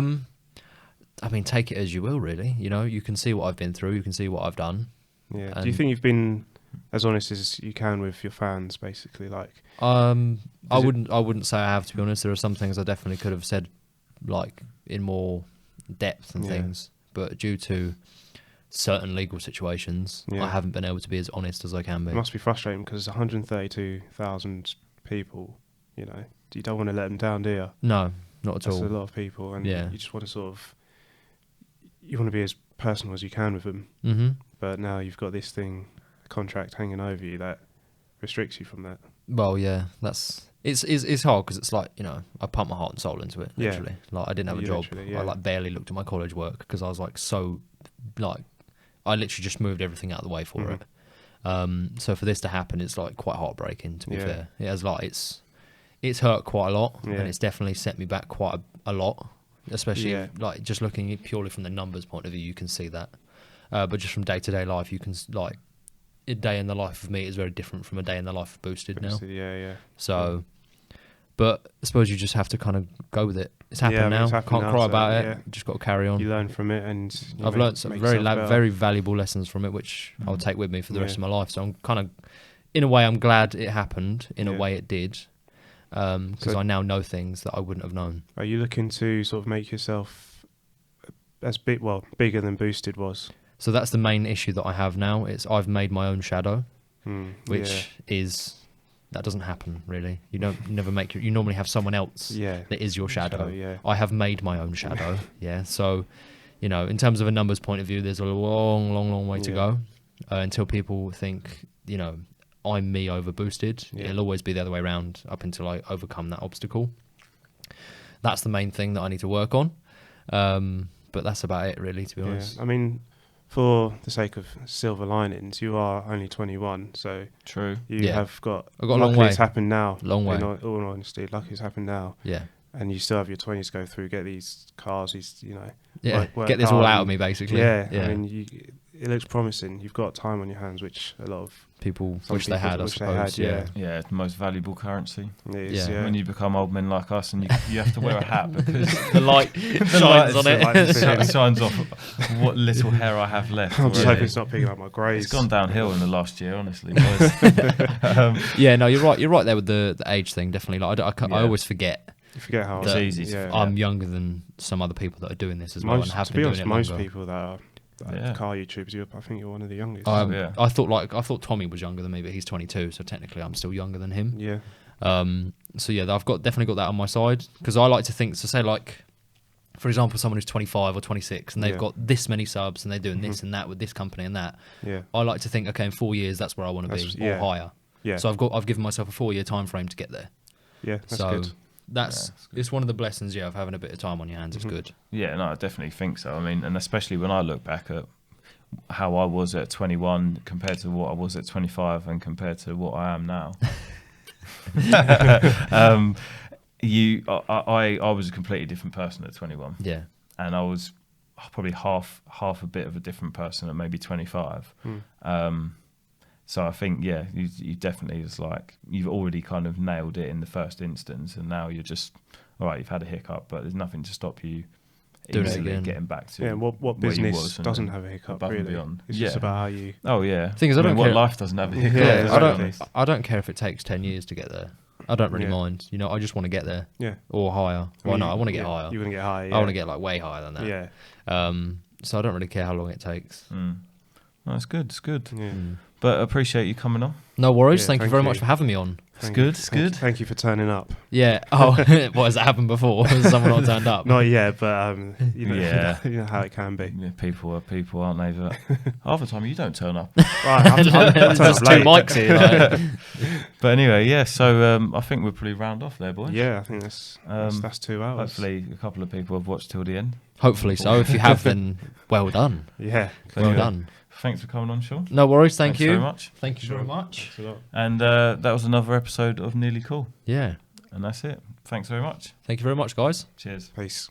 mean, take it as you will, really. You know, you can see what I've been through, you can see what I've done.
yeah. Do
And-
you think you've been as honest as you can with your fans, basically? Like,
I
Does it-
wouldn't say I have, to be honest. There are some things I definitely could have said, like, in more depth and
Yeah.
things, but due to certain legal situations,
Yeah.
I haven't been able to be as honest as I can be.
it must be frustrating because 132,000 people, you know, you don't want to let them down, do you?
No, not at
That's
all.
a lot of people, and
Yeah.
you just want to sort of, you want to be as personal as you can with them.
Mm-hmm.
But now you've got this thing, a contract hanging over you that restricts you from that.
Well, yeah, it's hard because it's like, you know, I pumped my heart and soul into it.
Yeah.
Literally, like I didn't have a
You
job.
literally, yeah.
I like barely looked at my college work because I was like so, like, I literally just moved everything out of the way for
Mhm.
it. So for this to happen, it's like quite heartbreaking. To be
Yeah.
fair, it has like it's hurt quite a lot,
Yeah.
and it's definitely set me back quite a lot. Especially
Yeah.
like just looking at purely from the numbers point of view, you can see that. But just from day to day life, you can like a day in the life of me is very different from a day in the life of Boosted now.
Yeah, yeah.
So, but I suppose you just have to kind of go with it. It's happened
Yeah, I mean,
now.
it's happened
Can't
now,
cry
so,
about
yeah.
it. Just got to carry on.
You learn from it, and you
I've
make-
learned some
make
very
yourself better.
very valuable lessons from it, which I'll
Mm.
take with me for the rest
Yeah.
of my life. So I'm kind of, in a way, I'm glad it happened. In a
Yeah.
way, it did, because
So-
I now know things that I wouldn't have known.
Are you looking to sort of make yourself as bigger than Boosted was?
So that's the main issue that I have now. It's I've made my own shadow, which is that doesn't happen really. You never make you normally have someone else
yeah,
that is your shadow.
yeah,
I have made my own shadow. Yeah. So, you know, in terms of a numbers point of view, there's a long way to
Yeah.
go until people think, you know, I'm me over Boosted.
Yeah.
It'll always be the other way around up until I overcome that obstacle. That's the main thing that I need to work on. But that's about it, really, to be
yeah.
honest.
I mean, for the sake of silver linings, you are only 21, so
True.
you
Yeah.
have got.
I've got a long
luckily
way.
It's happened now.
Long way.
In all honesty, luckily it's happened now,
Yeah.
and you still have your 20s to go through. Get these cars, these, you know.
Yeah.
work
Get this all
hard
out of
and-
me, basically.
Yeah, I mean, it looks promising. You've got time on your hands, which a lot of
people
some
wish they
people
had, I
wish they
suppose.
had, yeah.
Yeah, it's the most valuable currency.
it is.
Yeah.
Yeah.
When you become old men like us, and you have to wear a hat because
The light shines on it.
it shines off what little hair I have left.
I'm just
already.
hoping it's not picking up my greys.
It's gone downhill in the last year, honestly, boys.
Yeah, no, you're right. You're right there with the age thing. Definitely. Like, I
Yeah.
always forget
You forget how
It's
that
easy to
Yeah.
forget.
I'm younger than some other people that are doing this as well and have
to
been
be
doing
honest,
it
most
longer.
people that are
Yeah.
car YouTubers, I think you're one of the youngest.
Yeah.
I thought Tommy was younger than me, but he's 22, so technically I'm still younger than him.
Yeah,
So yeah, I've definitely got that on my side because I like to think. So say like, for example, someone who's 25 or 26 and they've
Yeah.
got this many subs and they're doing this and that with this company and that.
yeah,
I like to think, okay, in 4 years that's where I want to be
That's-
or
yeah.
higher.
yeah.
So I've given myself a 4-year time frame to get there.
Yeah, that's
so
good.
that's it's one of the blessings, yeah, of having a bit of time on your hands. It's
Mhm.
good.
Yeah, no, I definitely think so. I mean, and especially when I look back at how I was at 21 compared to what I was at 25 and compared to what I am now. I was a completely different person at 21,
Yeah.
and I was probably half a bit of a different person at maybe 25.
Hmm.
So I think, yeah, you definitely, it's like you've already kind of nailed it in the first instance, and now you're just, all right, you've had a hiccup, but there's nothing to stop you
Doing it
easily
again.
getting back to
Yeah, what
where you
business
was and
doesn't
then
have a hiccup,
above and
really?
beyond.
It's
Yeah.
just about how you...
Oh yeah.
Thing is, I don't
what
care-
life doesn't have a hiccup.
Yeah,
exactly.
I don't care if it takes 10 years to get there. I don't really
Yeah.
mind. You know, I just want to get there
Yeah.
or higher. Well, no, I want to get higher.
You want to get higher, yeah.
I want to get like way higher than that.
Yeah,
So I don't really care how long it takes.
Mm. No, it's good. It's good.
yeah.
Mm.
But I appreciate you coming on.
No worries.
Yeah,
thank you
thank
very
you.
much for having me on.
Thank you for turning up.
Yeah. Oh, what has that happened before? Has someone not turned up?
Not yet, but you know,
Yeah.
you know how it can be.
Yeah, people are people, aren't they? But half the time you don't turn up.
Right, I have to turn
There's
up
two
late.
mics here. Like.
But anyway, yeah. So I think we're pretty round off there, boys.
Yeah, I think that's 2 hours.
Hopefully, a couple of people have watched till the end.
Hopefully so. If you have, then well done.
Yeah.
Well
Anyway,
done.
Thanks for coming on, Sean.
No worries. Thank
Thanks
you
very much.
Thank you
Sure.
very much.
Thanks a lot.
And that was another episode of Nearly Cool.
Yeah.
And that's it. Thanks very much.
Thank you very much, guys.
Cheers.
Peace.